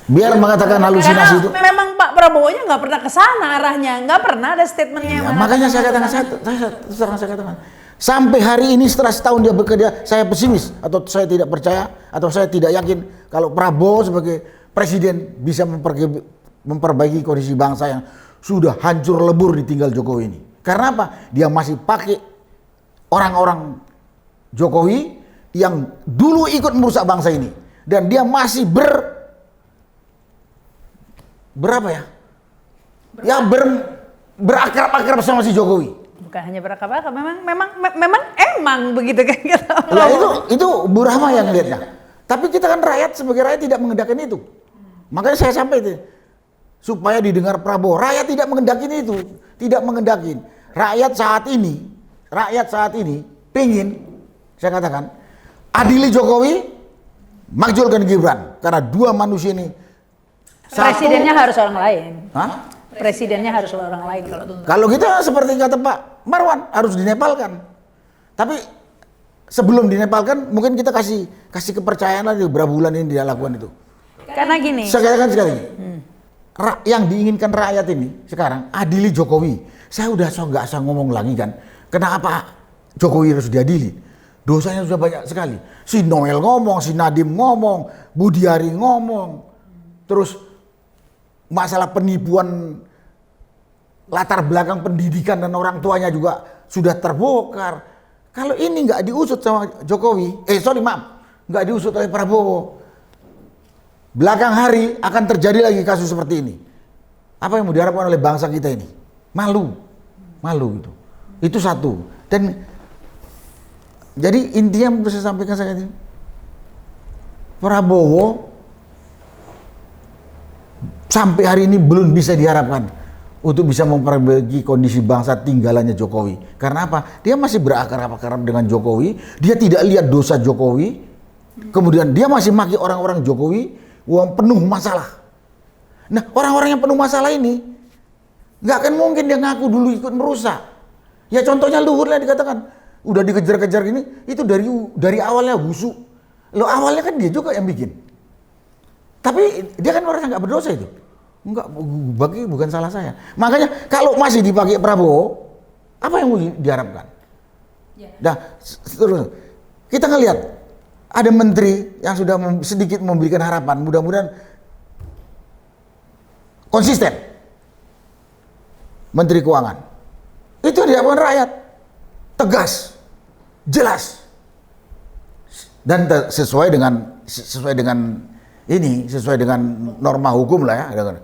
Speaker 3: biar mengatakan halusinasi itu.
Speaker 1: Memang Pak Prabowo-nya nggak pernah ke sana arahnya, nggak pernah ada statementnya.
Speaker 3: Ya, makanya saya katakan, saya katakan. Sampai hari ini setelah setahun dia bekerja, saya pesimis atau saya tidak percaya atau saya tidak yakin kalau Prabowo sebagai presiden bisa memperbaiki kondisi bangsa yang sudah hancur lebur ditinggal Jokowi ini. Karena apa? Dia masih pakai orang-orang Jokowi yang dulu ikut merusak bangsa ini dan dia masih berakrab-akrab sama si Jokowi.
Speaker 1: Bukan hanya berakal-akal, memang begitu kan gitu.
Speaker 3: Nah, itu Bu Rahma yang lihatnya. Tapi kita kan rakyat, sebagai rakyat tidak mengendaki itu. Makanya saya sampai itu supaya didengar Prabowo, rakyat tidak mengendaki itu, tidak mengendaki. Rakyat saat ini pingin, saya katakan, adili Jokowi, makjulkan Gibran, karena dua manusia ini.
Speaker 1: Presidennya harus orang lain.
Speaker 3: Hah?
Speaker 1: Presidennya harus orang lain kalau tuntutan.
Speaker 3: Kalau kita seperti kata Pak Marwan harus dinepalkan. Tapi sebelum dinepalkan mungkin kita kasih kepercayaan lagi berapa bulan ini dia lakukan itu.
Speaker 1: Karena gini.
Speaker 3: Saya katakan sekali. Yang diinginkan rakyat ini sekarang adili Jokowi. Saya udah nggak usah ngomong lagi kan. Kenapa Jokowi harus diadili? Dosanya sudah banyak sekali. Si Noel ngomong, si Nadiem ngomong, Budiari ngomong. Terus masalah penipuan latar belakang pendidikan dan orang tuanya juga sudah terbongkar. Kalau ini nggak diusut sama Jokowi, nggak diusut oleh Prabowo, belakang hari akan terjadi lagi kasus seperti ini. Apa yang mau diharapkan oleh bangsa kita ini? Malu itu. Itu satu. Dan jadi intinya yang bisa saya sampaikan saya ini, Prabowo sampai hari ini belum bisa diharapkan untuk bisa memperbaiki kondisi bangsa tinggalannya Jokowi. Karena apa? Dia masih berakrab-akrab dengan Jokowi. Dia tidak lihat dosa Jokowi. Kemudian dia masih maki orang-orang Jokowi yang penuh masalah. Nah, orang-orang yang penuh masalah ini nggak akan mungkin dia ngaku dulu ikut merusak. Ya contohnya Luhut lah dikatakan udah dikejar-kejar gini, itu dari awalnya busuk. Loh awalnya kan dia juga yang bikin. Tapi dia kan orang yang nggak berdosa itu. Enggak, bukan salah saya. Makanya kalau masih dipakai Prabowo, apa yang mau diharapkan? Nah, terus kita ngelihat ada menteri yang sudah sedikit memberikan harapan, mudah-mudahan konsisten. Menteri Keuangan. Itu yang diharapkan rakyat. Tegas, jelas. Dan sesuai dengan norma hukum lah ya.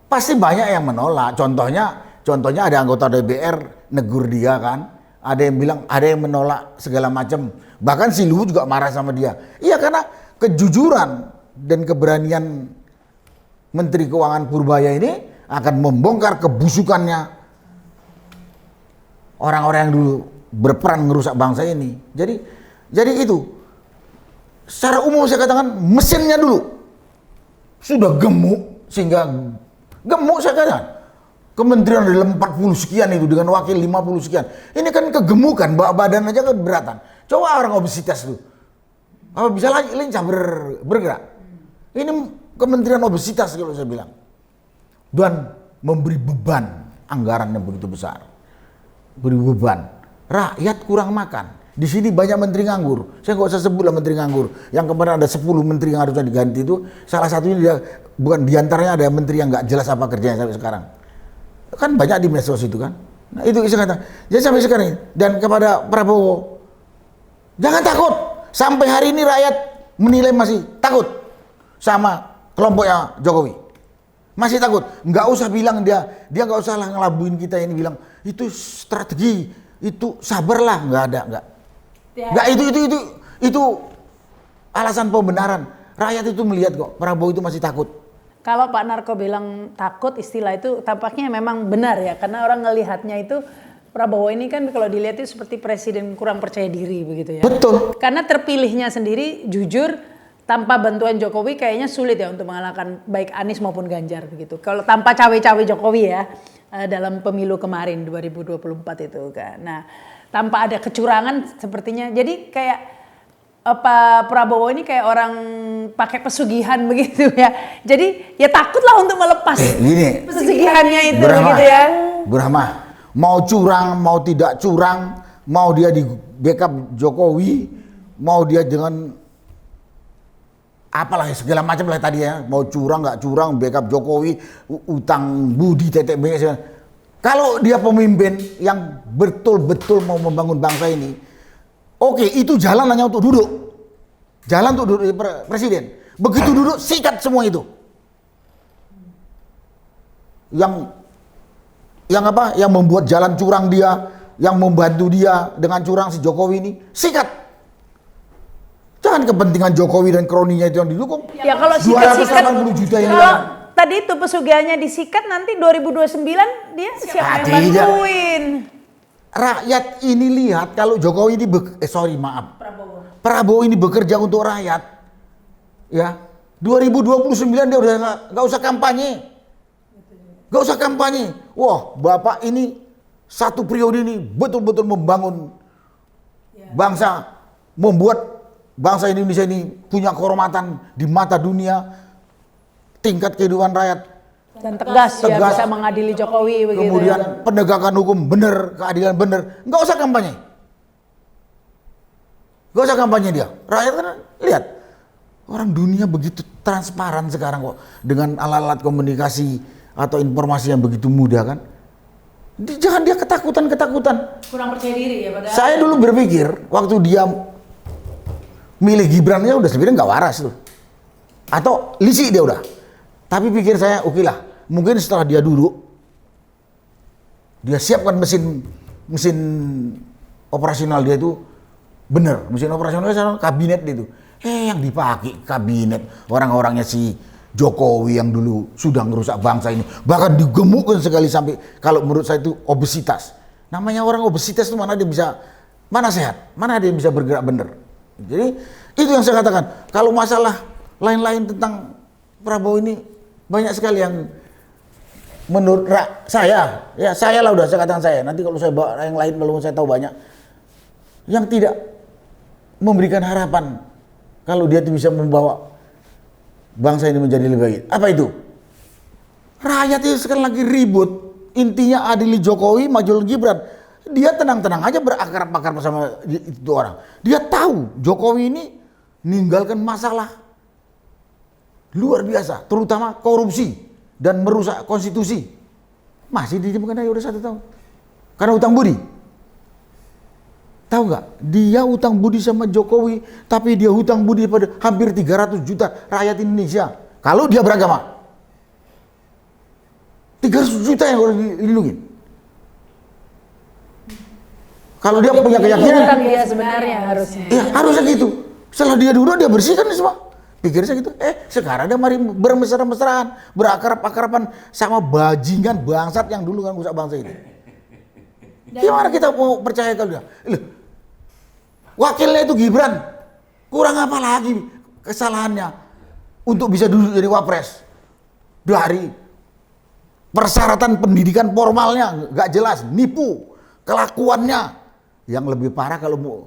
Speaker 3: Pasti banyak yang menolak. Contohnya ada anggota DPR negur dia kan. Ada yang bilang, ada yang menolak segala macam. Bahkan si Luhut juga marah sama dia. Iya karena kejujuran dan keberanian Menteri Keuangan Purbaya ini akan membongkar kebusukannya orang-orang yang dulu berperan merusak bangsa ini. Jadi itu. Secara umum saya katakan mesinnya dulu sudah gemuk sehingga gemuk saya katakan. Kementerian ada 40 sekian itu dengan wakil 50 sekian. Ini kan kegemukan, badan aja keberatan. Coba orang obesitas itu. Apa bisa lagi lincah bergerak. Ini kementerian obesitas kalau saya bilang. Dan memberi beban anggaran yang begitu besar. Beri beban. Rakyat kurang makan. Di sini banyak menteri nganggur. Saya nggak usah sebut lah menteri nganggur. Yang kemarin ada 10 menteri yang harusnya diganti itu, salah satunya dia, bukan diantaranya ada menteri yang nggak jelas apa kerjanya sampai sekarang. Kan banyak di medsos itu kan. Nah itu saya kata. Jadi sampai sekarang ini. Dan kepada Prabowo, jangan takut. Sampai hari ini rakyat menilai masih takut sama kelompoknya Jokowi. Masih takut. Nggak usah bilang dia nggak usah lah ngelabuin kita ini bilang itu strategi, itu sabarlah, nggak ada, nggak. Nggak, itu alasan pembenaran. Rakyat itu melihat kok Prabowo itu masih takut.
Speaker 1: Kalau Pak Narko bilang takut, istilah itu tampaknya memang benar ya, karena orang ngelihatnya itu Prabowo ini kan kalau dilihat itu seperti presiden kurang percaya diri begitu ya.
Speaker 3: Betul.
Speaker 1: Karena terpilihnya sendiri jujur tanpa bantuan Jokowi kayaknya sulit ya untuk mengalahkan baik Anies maupun Ganjar begitu. Kalau tanpa cawe-cawe Jokowi ya dalam pemilu kemarin 2024 itu kan. Nah, tanpa ada kecurangan sepertinya. Jadi kayak Pak Prabowo ini kayak orang pakai pesugihan begitu ya. Jadi ya takutlah untuk melepas
Speaker 3: Gini,
Speaker 1: pesugihannya itu
Speaker 3: Burahma,
Speaker 1: begitu ya.
Speaker 3: Burahma, mau curang, mau tidak curang, mau dia di backup Jokowi, mau dia dengan apalah segala macam lah tadi ya, mau curang nggak curang, backup Jokowi, utang budi tetek bengek. Kalau dia pemimpin yang betul-betul mau membangun bangsa ini, oke, itu jalan hanya untuk duduk. Jalan untuk duduk presiden. Begitu duduk, sikat semua itu. Yang apa? Yang membuat jalan curang dia, yang membantu dia dengan curang si Jokowi ini, sikat. Jangan kepentingan Jokowi dan kroninya itu yang didukung.
Speaker 1: Ya kalau sikat-sikat,
Speaker 3: 280 juta yang
Speaker 1: kalau tadi itu pesugihannya disikat, nanti 2029 dia siapa yang bantuin?
Speaker 3: Rakyat ini lihat kalau Jokowi ini Prabowo ini bekerja untuk rakyat. Ya. 2029 dia udah nggak usah kampanye. Nggak usah kampanye. Wah, Bapak ini satu periode ini betul-betul membangun bangsa, membuat bangsa Indonesia ini punya kehormatan di mata dunia, tingkat kehidupan rakyat.
Speaker 1: Dan tegas ya bisa mengadili Jokowi begitu.
Speaker 3: Kemudian
Speaker 1: ya.
Speaker 3: penegakan hukum benar, keadilan benar. Nggak usah kampanye. Nggak usah kampanye dia. Rakyat kan lihat. Orang dunia begitu transparan sekarang kok. Dengan alat-alat komunikasi atau informasi yang begitu mudah kan. Jangan dia ketakutan-ketakutan.
Speaker 1: Kurang percaya diri ya padahal.
Speaker 3: Saya dulu berpikir waktu dia milih Gibran-nya udah sebenarnya nggak waras tuh. Atau licik dia udah. Tapi pikir saya oke lah. Mungkin setelah dia duduk, dia siapkan mesin operasional dia itu benar. Mesin operasionalnya kabinet itu. Yang dipakai kabinet orang-orangnya si Jokowi yang dulu sudah ngerusak bangsa ini. Bahkan digemukkan sekali sampai kalau menurut saya itu obesitas. Namanya orang obesitas itu mana sehat, mana dia bisa bergerak benar. Jadi itu yang saya katakan. Kalau masalah lain-lain tentang Prabowo ini banyak sekali yang menurut saya, ya saya lah udah saya katakan saya. Nanti kalau saya bawa yang lain kalau saya tahu banyak yang tidak memberikan harapan kalau dia bisa membawa bangsa ini menjadi lebih baik. Apa itu? Rakyat itu sekarang lagi ribut. Intinya adili Jokowi, maju Gibran. Dia tenang-tenang aja berakar-akar bersama itu orang. Dia tahu Jokowi ini meninggalkan masalah luar biasa, terutama korupsi dan merusak konstitusi. Masih didiamkan aja udah 1 tahun. Karena utang budi. Tahu nggak? Dia utang budi sama Jokowi, tapi dia hutang budi pada hampir 300 juta rakyat Indonesia. Kalau dia beragama. 300 juta yang harus dilindungi. Kalau dia punya keyakinan,
Speaker 1: dia sebenarnya harusnya.
Speaker 3: Ya, harusnya gitu. Setelah dia duduk dia bersihkan semua. Pikir saya gitu. Sekarang dia mari bermesra-mesraan, berakrab-akraban sama bajingan bangsat yang dulu kan rusak bangsa ini. Gimana kita mau percaya kalau dia? Wakilnya itu Gibran. Kurang apa lagi kesalahannya untuk bisa duduk jadi wapres? Dari persyaratan pendidikan formalnya nggak jelas, nipu, kelakuannya yang lebih parah kalau mau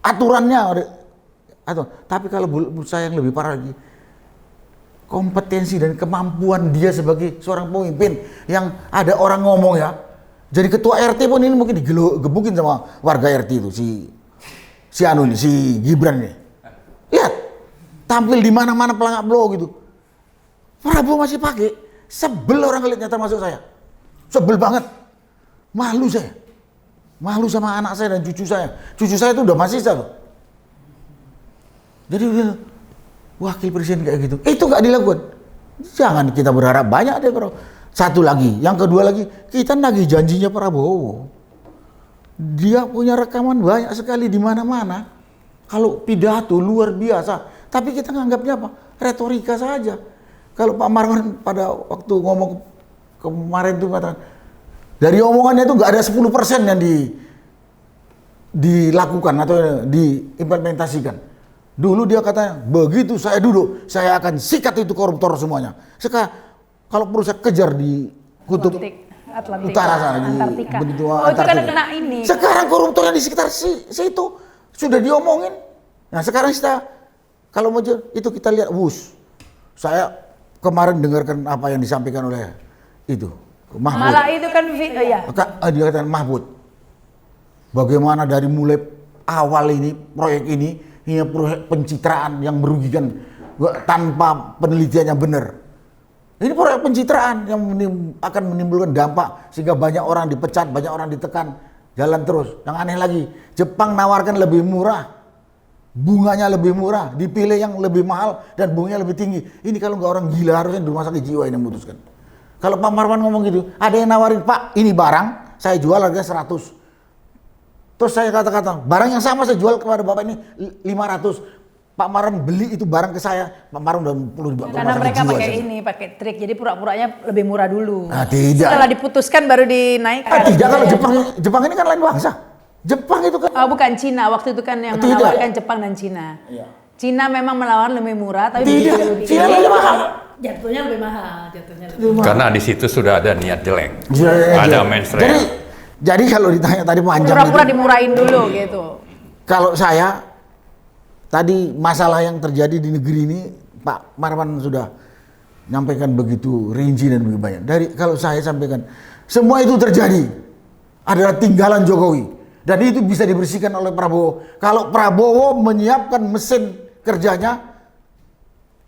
Speaker 3: aturannya tapi kalau menurut saya yang lebih parah lagi kompetensi dan kemampuan dia sebagai seorang pemimpin yang ada orang ngomong ya. Jadi ketua RT pun ini mungkin digebukin sama warga RT itu si si anu nih, si Gibran nih. Lihat, tampil di mana-mana pelangak blow gitu. Prabowo masih pakai, sebel orang ngeliatnya termasuk saya. Sebel banget. Malu saya. Malu sama anak saya dan cucu saya. Cucu saya itu udah mahasiswa loh. Jadi udah wakil presiden kayak gitu. Itu nggak dilakukan. Jangan kita berharap banyak deh bro. Satu lagi, yang kedua lagi, kita nagih janjinya Prabowo. Dia punya rekaman banyak sekali di mana-mana. Kalau pidato luar biasa, tapi kita nganggapnya apa? Retorika saja. Kalau Pak Marwan pada waktu ngomong kemarin itu katakan, dari omongannya itu nggak ada 10% yang dilakukan atau diimplementasikan. Dulu dia katanya, begitu saya duduk, saya akan sikat itu koruptor semuanya. Sekarang, kalau perlu saya kejar di kutub
Speaker 1: Atlantik,
Speaker 3: utara sana,
Speaker 1: Antartika.
Speaker 3: begitu
Speaker 1: Oh itu kan kena ini.
Speaker 3: Sekarang koruptor yang di sekitar situ sudah diomongin. Nah sekarang kita, kalau mau itu kita lihat, saya kemarin dengarkan apa yang disampaikan oleh itu Mahfud.
Speaker 1: Malah itu kan ya.
Speaker 3: Dia katakan Mahfud, bagaimana dari mulai awal ini proyek ini proyek pencitraan yang merugikan tanpa penelitian yang benar. Ini proyek pencitraan yang akan menimbulkan dampak sehingga banyak orang dipecat, banyak orang ditekan, jalan terus. Yang aneh lagi, Jepang nawarkan lebih murah, bunganya lebih murah, dipilih yang lebih mahal dan bunganya lebih tinggi. Ini kalau nggak orang gila harusnya di rumah sakit jiwa ini memutuskan. Kalau Pak Marwan ngomong gitu, ada yang nawarin, Pak ini barang saya jual harganya 100. Terus saya kata-kata, barang yang sama saya jual kepada Bapak ini 500. Pak Marwan beli itu barang ke saya, Pak Marwan udah perlu dibawa ke rumah sakit jiwa.
Speaker 1: Karena mereka pakai ini, pakai trik, jadi pura-puranya lebih murah dulu.
Speaker 3: Nah, tidak.
Speaker 1: Setelah diputuskan baru dinaikkan.
Speaker 3: Tidak, kalau Jepang ini kan lain bangsa. Jepang itu kan.
Speaker 1: Oh bukan Cina, waktu itu kan yang menawarkan Jepang dan Cina.
Speaker 3: Iya.
Speaker 1: Cina memang menawarkan lebih murah, tapi
Speaker 3: Tidak,
Speaker 1: begitu
Speaker 3: Cina lebih mahal.
Speaker 1: jatuhnya lebih mahal.
Speaker 2: Karena di situ sudah ada niat jelek. Ada mainstream.
Speaker 3: Jadi kalau ditanya tadi panjang
Speaker 1: Pura-pura
Speaker 3: itu,
Speaker 1: dimurahin dulu gitu.
Speaker 3: kalau saya tadi masalah yang terjadi di negeri ini Pak Marwan sudah menyampaikan begitu rinci dan begitu banyak. Kalau saya sampaikan semua itu terjadi adalah tinggalan Jokowi dan itu bisa dibersihkan oleh Prabowo. Kalau Prabowo menyiapkan mesin kerjanya,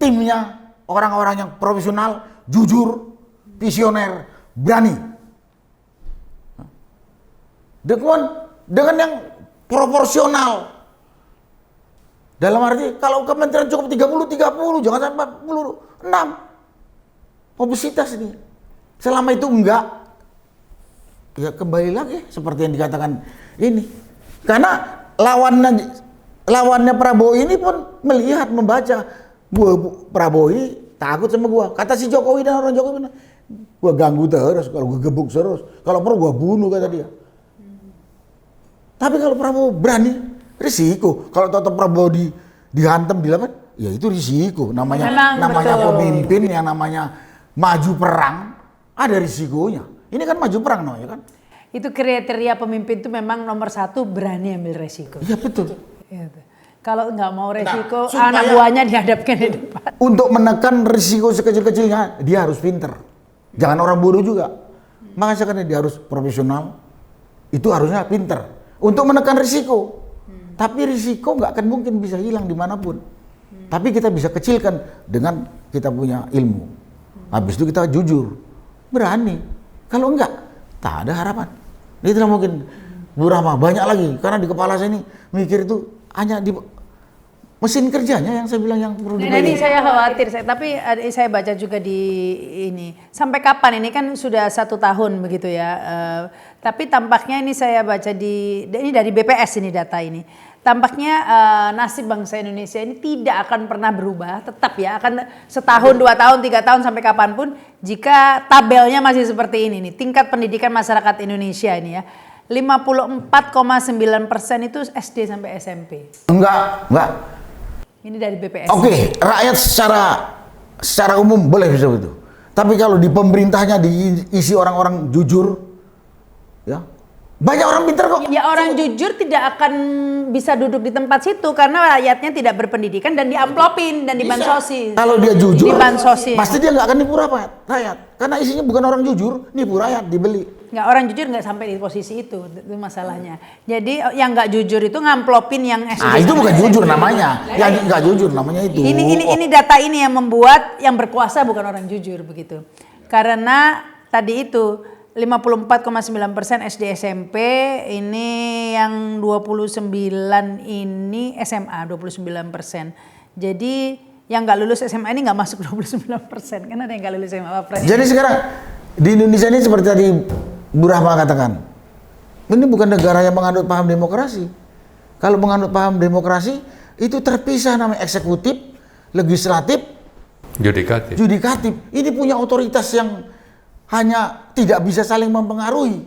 Speaker 3: timnya orang-orang yang profesional, jujur, visioner, berani. Dengan yang proporsional. Dalam arti kalau kementerian cukup 30, jangan sampai 46. Obesitas ini. Selama itu enggak, ya kembali lagi seperti yang dikatakan ini. Karena lawannya Prabowo ini pun melihat, membaca, Prabowo ini takut sama gua. Kata si Jokowi dan orang Jokowi, gua ganggu terus, kalau gua gebuk terus, kalau perlu gua bunuh kata dia. Tapi kalau Prabowo berani, risiko. Kalau tetap Prabowo dihantam, dilawan, ya itu risiko. Namanya pemimpin yang namanya maju perang, ada risikonya. Ini kan maju perang, no, ya kan?
Speaker 1: Itu kriteria pemimpin itu memang nomor 1 berani ambil resiko.
Speaker 3: Iya betul.
Speaker 1: Gitu. Kalau nggak mau resiko,
Speaker 3: supaya
Speaker 1: anak buahnya dihadapkan di depan.
Speaker 3: Untuk menekan risiko sekecil-kecilnya, dia harus pinter. Jangan orang bodoh juga. Makanya sekarang dia harus profesional. Itu harusnya pinter. Untuk menekan risiko. Tapi risiko nggak akan mungkin bisa hilang dimanapun. Tapi kita bisa kecilkan dengan kita punya ilmu. Habis itu kita jujur. Berani. Kalau enggak, tak ada harapan. Itulah mungkin Bu Rahma, banyak lagi. Karena di kepala saya ini mikir itu hanya di mesin kerjanya yang saya bilang yang perlu
Speaker 1: Nah, ini saya khawatir, tapi saya baca juga di ini. Sampai kapan ini kan sudah 1 tahun begitu ya. Tapi tampaknya ini saya baca ini dari BPS ini data ini. Tampaknya nasib bangsa Indonesia ini tidak akan pernah berubah, tetap ya akan setahun, 2 tahun, 3 tahun sampai kapanpun jika tabelnya masih seperti ini nih. Tingkat pendidikan masyarakat Indonesia ini ya. 54,9% itu SD sampai SMP.
Speaker 3: Enggak.
Speaker 1: Ini dari BPS.
Speaker 3: Oke, rakyat secara umum boleh bisa begitu. Tapi kalau di pemerintahnya diisi orang-orang jujur, ya, Banyak orang pintar kok.
Speaker 1: Ya orang jujur tidak akan bisa duduk di tempat situ karena rakyatnya tidak berpendidikan dan diamplopin dan dibansosin.
Speaker 3: Kalau dia jujur,
Speaker 1: dibansosin.
Speaker 3: pasti dia nggak akan nipu rakyat. Karena isinya bukan orang jujur, nipu rakyat, dibeli.
Speaker 1: Nggak, orang jujur nggak sampai di posisi itu masalahnya. Jadi yang nggak jujur itu ngamplopin yang SD.
Speaker 3: Ah, itu bukan jujur namanya. Yang nggak jujur namanya itu.
Speaker 1: Ini data ini yang membuat yang berkuasa bukan orang jujur begitu. Karena tadi itu 54,9% SD SMP, ini yang 29 ini SMA 29%. Jadi yang nggak lulus SMA ini nggak masuk 29%, kan ada yang nggak lulus SMA Wapres.
Speaker 3: Jadi sekarang di Indonesia ini seperti tadi Bu Rahma katakan, ini bukan negara yang menganut paham demokrasi. Kalau menganut paham demokrasi itu terpisah namanya eksekutif, legislatif, yudikatif. Ini punya otoritas yang hanya tidak bisa saling mempengaruhi,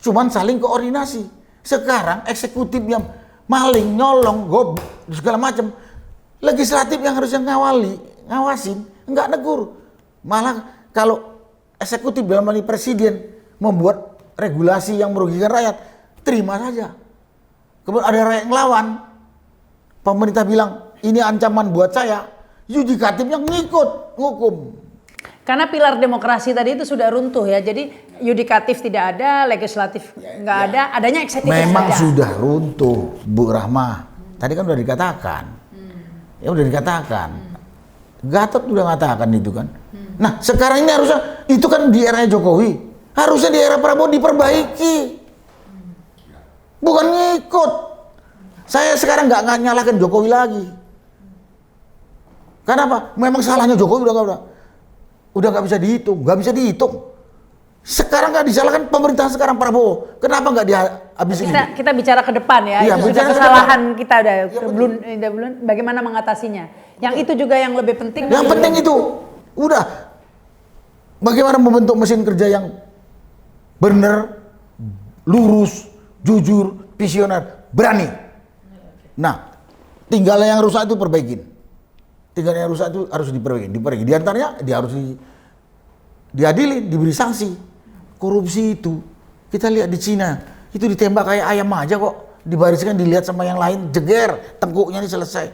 Speaker 3: cuman saling koordinasi. Sekarang eksekutif yang maling, nyolong, segala macam, legislatif yang harusnya ngawasin, enggak negur. Malah kalau eksekutif dalam hal ini presiden membuat regulasi yang merugikan rakyat, terima saja. Kemudian ada rakyat yang ngelawan, pemerintah bilang ini ancaman buat saya, yudikatifnya ngikut, ngukum.
Speaker 1: Karena pilar demokrasi tadi itu sudah runtuh ya, jadi yudikatif tidak ada, legislatif nggak ada, adanya eksekutif
Speaker 3: memang
Speaker 1: saja.
Speaker 3: Sudah runtuh, Bu Rahma. Tadi kan udah dikatakan, ya udah dikatakan. Gatot udah mengatakan itu kan. Nah sekarang ini harusnya, itu kan di era Jokowi, harusnya di era Prabowo diperbaiki, bukan ngikut. Saya sekarang nggak nyalahkan Jokowi lagi. Kenapa? Memang salahnya Jokowi udah nggak bisa dihitung, Sekarang nggak disalahkan pemerintah sekarang Prabowo. Kenapa nggak dihabisin?
Speaker 1: Kita bicara ke depan ya,
Speaker 3: Iya,
Speaker 1: itu sudah kesalahan kita belum bagaimana mengatasinya. Yang itu juga yang lebih penting.
Speaker 3: Yang penting itu udah bagaimana membentuk mesin kerja yang benar, lurus, jujur, visioner, berani. Nah, tinggal yang rusak itu perbaikin. Tinggal yang rusak itu harus diperbaiki. Di antaranya dia harus diadili, diberi sanksi. Korupsi itu kita lihat di Cina, itu ditembak kayak ayam aja kok, dibariskan, dilihat sama yang lain, jeger, tengkuknya ini selesai.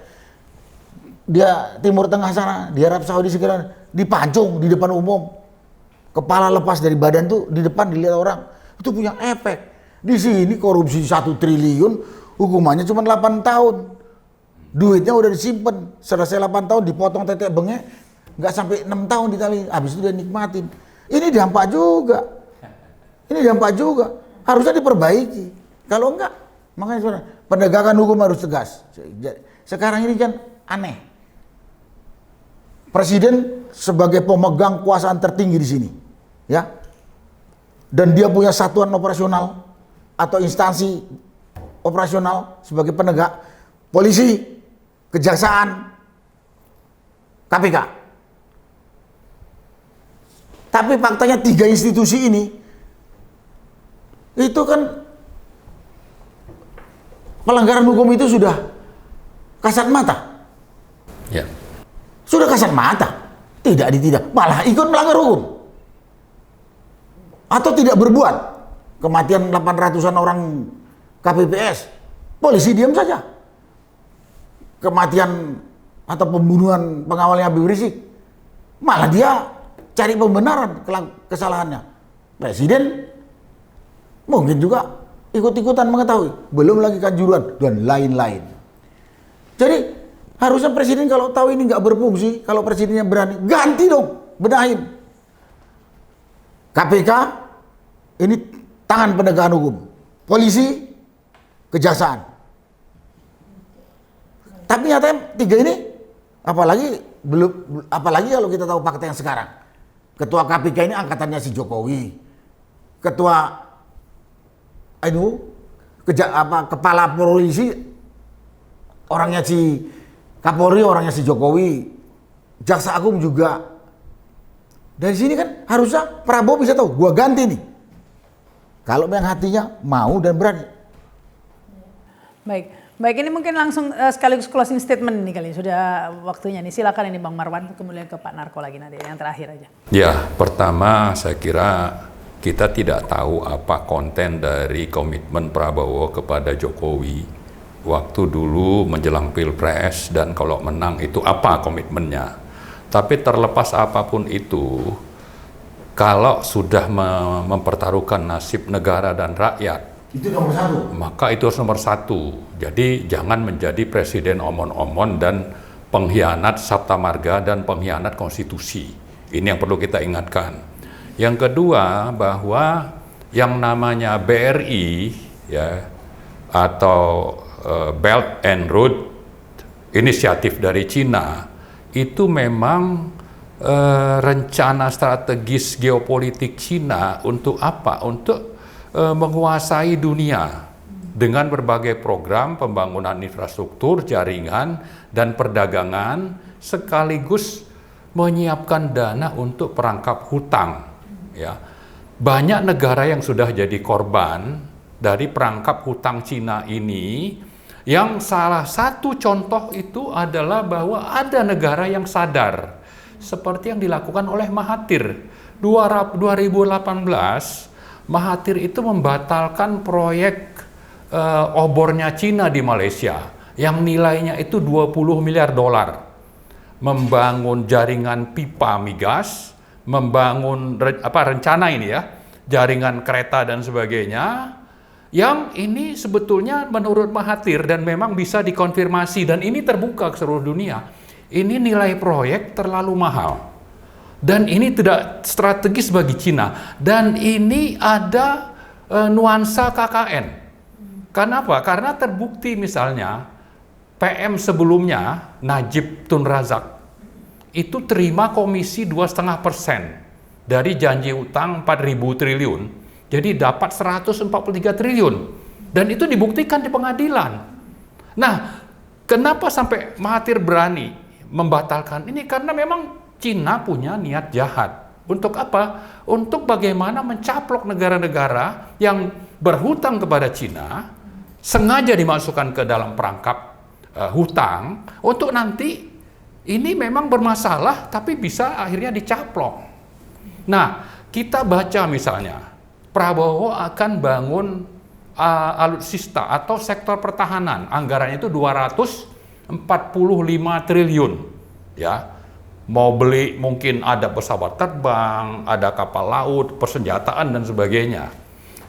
Speaker 3: Dia Timur Tengah sana, di Arab Saudi segala, dipancung di depan umum, kepala lepas dari badan tuh di depan dilihat orang, itu punya efek. Di sini korupsi 1 triliun, hukumannya cuma 8 tahun. Duitnya udah disimpan, selesai 8 tahun dipotong tetek bengek, nggak sampai 6 tahun ditali, habis itu dia nikmatin. Ini dampak juga, harusnya diperbaiki. Kalau enggak, makanya saudara, penegakan hukum harus tegas. Sekarang ini kan aneh. Presiden sebagai pemegang kekuasaan tertinggi di sini, ya, dan dia punya satuan operasional atau instansi operasional sebagai penegak, polisi, kejaksaan, KPK. Tapi faktanya 3 institusi ini itu kan pelanggaran hukum itu sudah kasat mata.
Speaker 2: Ya.
Speaker 3: Sudah kasat mata. Tidak, malah ikut melanggar hukum. Atau tidak berbuat. Kematian 800-an orang KPPS, polisi diam saja. Kematian atau pembunuhan pengawalnya Habib Rizik, malah dia cari pembenaran kesalahannya. Presiden mungkin juga ikut-ikutan mengetahui, belum lagi Kanjuruhan dan lain-lain. Jadi harusnya presiden kalau tahu ini nggak berfungsi, kalau presidennya berani, ganti dong, benahin. KPK ini tangan penegakan hukum, polisi, kejaksaan. Tapi nyatanya 3 ini, apalagi kalau kita tahu fakta yang sekarang. Ketua KPK ini angkatannya si Jokowi. Ketua kepala polisi orangnya si Kapolri, orangnya si Jokowi. Jaksa Agung juga. Dari sini kan harusnya Prabowo bisa tahu, gua ganti nih. Kalau yang hatinya mau dan berani.
Speaker 1: Baik, ini mungkin langsung sekaligus closing statement nih kali, sudah waktunya nih. Silakan ini Bang Marwan, kemudian ke Pak Narko lagi nanti yang terakhir aja.
Speaker 2: Ya, pertama saya kira kita tidak tahu apa konten dari komitmen Prabowo kepada Jokowi waktu dulu menjelang Pilpres, dan kalau menang itu apa komitmennya. Tapi terlepas apapun itu, kalau sudah mempertaruhkan nasib negara dan rakyat,
Speaker 3: Itu nomor satu.
Speaker 2: maka itu harus nomor satu. Jadi jangan menjadi presiden omon-omon dan pengkhianat sabta marga dan pengkhianat konstitusi. Ini yang perlu kita ingatkan. Yang kedua, bahwa yang namanya BRI ya, atau Belt and Road inisiatif dari Cina, itu memang rencana strategis geopolitik Cina untuk apa? Untuk menguasai dunia dengan berbagai program pembangunan infrastruktur, jaringan, dan perdagangan, sekaligus menyiapkan dana untuk perangkap hutang. Ya, banyak negara yang sudah jadi korban dari perangkap hutang Cina ini, yang salah satu contoh itu adalah bahwa ada negara yang sadar, seperti yang dilakukan oleh Mahathir. 2018, Mahathir itu membatalkan proyek obornya Cina di Malaysia, yang nilainya itu 20 miliar dolar. Membangun jaringan pipa migas, membangun rencana ini ya, jaringan kereta dan sebagainya, yang ini sebetulnya menurut Mahathir dan memang bisa dikonfirmasi dan ini terbuka ke seluruh dunia, ini nilai proyek terlalu mahal dan ini tidak strategis bagi Cina, dan ini ada nuansa KKN. Kenapa? Karena terbukti misalnya PM sebelumnya Najib Tun Razak itu terima komisi 2,5% dari janji utang 4.000 triliun, jadi dapat 143 triliun, dan itu dibuktikan di pengadilan. Nah, kenapa sampai Mahathir berani membatalkan ini? Karena memang Cina punya niat jahat. Untuk apa? Untuk bagaimana mencaplok negara-negara yang berhutang kepada Cina, sengaja dimasukkan ke dalam perangkap hutang, untuk nanti ini memang bermasalah, tapi bisa akhirnya dicaplok. Nah, kita baca misalnya, Prabowo akan bangun alutsista atau sektor pertahanan, anggarannya itu 245 triliun. Ya, mau beli mungkin ada pesawat terbang, ada kapal laut, persenjataan dan sebagainya.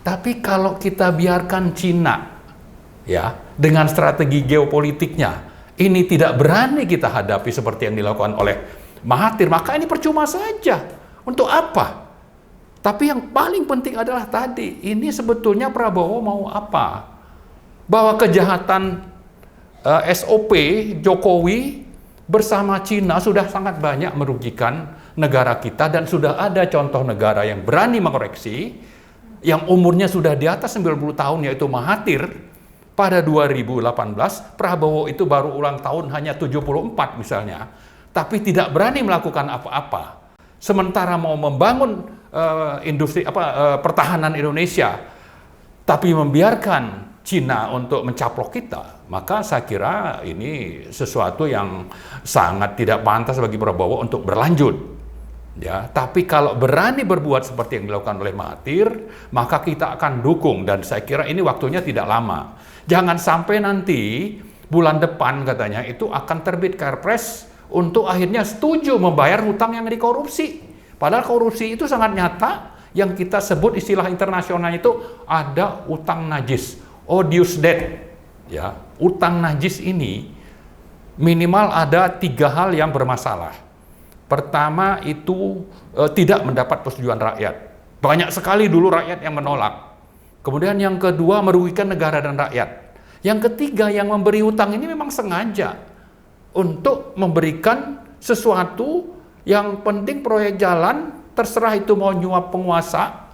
Speaker 2: Tapi kalau kita biarkan Cina, ya, dengan strategi geopolitiknya, ini tidak berani kita hadapi seperti yang dilakukan oleh Mahathir, maka ini percuma saja. Untuk apa? Tapi yang paling penting adalah tadi, ini sebetulnya Prabowo mau apa? Bahwa kejahatan SOP Jokowi bersama Cina sudah sangat banyak merugikan negara kita, dan sudah ada contoh negara yang berani mengoreksi, yang umurnya sudah di atas 90 tahun, yaitu Mahathir. Pada 2018, Prabowo itu baru ulang tahun hanya 74 misalnya, tapi tidak berani melakukan apa-apa. Sementara mau membangun industri pertahanan Indonesia, tapi membiarkan Cina untuk mencaplok kita, maka saya kira ini sesuatu yang sangat tidak pantas bagi Prabowo untuk berlanjut. Ya, tapi kalau berani berbuat seperti yang dilakukan oleh Mahathir, maka kita akan dukung, dan saya kira ini waktunya tidak lama. Jangan sampai nanti bulan depan katanya itu akan terbit Perpres untuk akhirnya setuju membayar hutang yang dikorupsi. Padahal korupsi itu sangat nyata, yang kita sebut istilah internasional itu ada utang najis, odious debt. Ya, utang najis ini minimal ada 3 hal yang bermasalah. Pertama itu tidak mendapat persetujuan rakyat. Banyak sekali dulu rakyat yang menolak. Kemudian yang kedua, merugikan negara dan rakyat. Yang ketiga, yang memberi hutang ini memang sengaja untuk memberikan sesuatu yang penting, proyek jalan, terserah itu mau nyuap penguasa,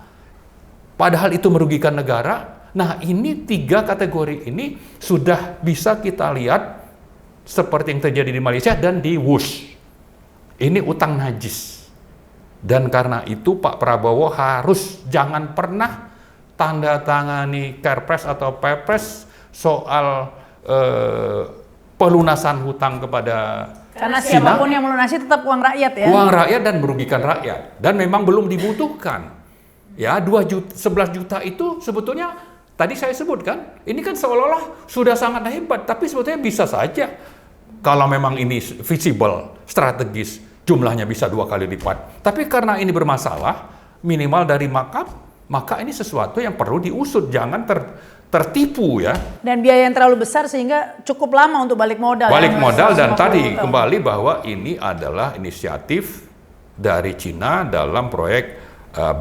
Speaker 2: padahal itu merugikan negara. Nah, ini 3 kategori ini sudah bisa kita lihat seperti yang terjadi di Malaysia dan di Wush. Ini utang najis. Dan karena itu Pak Prabowo harus jangan pernah tanda tangani Perpres atau Perpres soal pelunasan hutang kepada
Speaker 1: Karena
Speaker 2: Cina.
Speaker 1: siapapun yang melunasi tetap uang rakyat ya.
Speaker 2: Uang rakyat dan merugikan rakyat. Dan memang belum dibutuhkan. Ya, 11 juta itu sebetulnya tadi saya sebutkan, ini kan seolah-olah sudah sangat hebat, tapi sebetulnya bisa saja kalau memang ini visible, strategis, jumlahnya bisa 2 kali lipat. Tapi karena ini bermasalah, minimal dari markup, maka ini sesuatu yang perlu diusut, jangan tertipu ya.
Speaker 1: Dan biaya yang terlalu besar sehingga cukup lama untuk balik modal.
Speaker 2: Balik modal dan tadi
Speaker 1: tahun.
Speaker 2: kembali bahwa ini adalah inisiatif dari Cina dalam proyek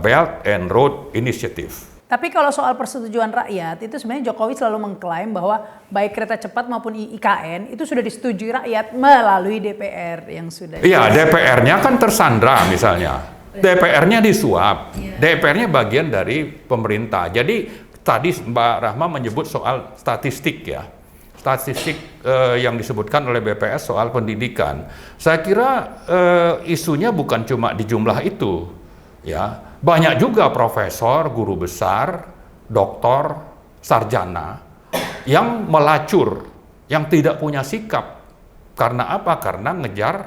Speaker 2: Belt and Road Initiative.
Speaker 1: Tapi kalau soal persetujuan rakyat, itu sebenarnya Jokowi selalu mengklaim bahwa baik kereta cepat maupun IKN itu sudah disetujui rakyat melalui DPR yang sudah.
Speaker 2: Iya, DPR-nya kan tersandra misalnya. DPR-nya disuap. DPR-nya bagian dari pemerintah. Jadi tadi Mbak Rahma menyebut soal statistik ya. Statistik yang disebutkan oleh BPS soal pendidikan. Saya kira isunya bukan cuma di jumlah itu. Ya, banyak juga profesor, guru besar, doktor, sarjana yang melacur, yang tidak punya sikap. Karena apa? Karena ngejar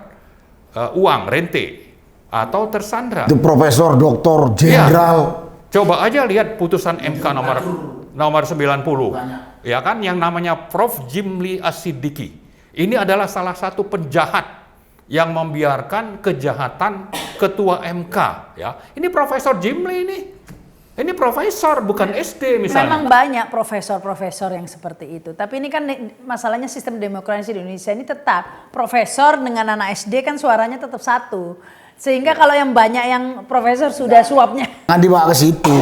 Speaker 2: uang, rente, atau tersandra.
Speaker 3: Itu profesor, doktor, jenderal.
Speaker 2: Coba aja lihat putusan MK nomor 90. Ya kan, yang namanya Prof. Jimli As-Siddiqi. Ini adalah salah satu penjahat yang membiarkan kejahatan ketua MK ya. Ini Profesor Jimli ini. Ini profesor bukan SD misalnya.
Speaker 1: Memang banyak profesor-profesor yang seperti itu. Tapi ini kan masalahnya sistem demokrasi di Indonesia ini tetap profesor dengan anak SD kan suaranya tetap satu. Sehingga kalau yang banyak yang profesor sudah suapnya.
Speaker 3: Nggak dibawa ke situ.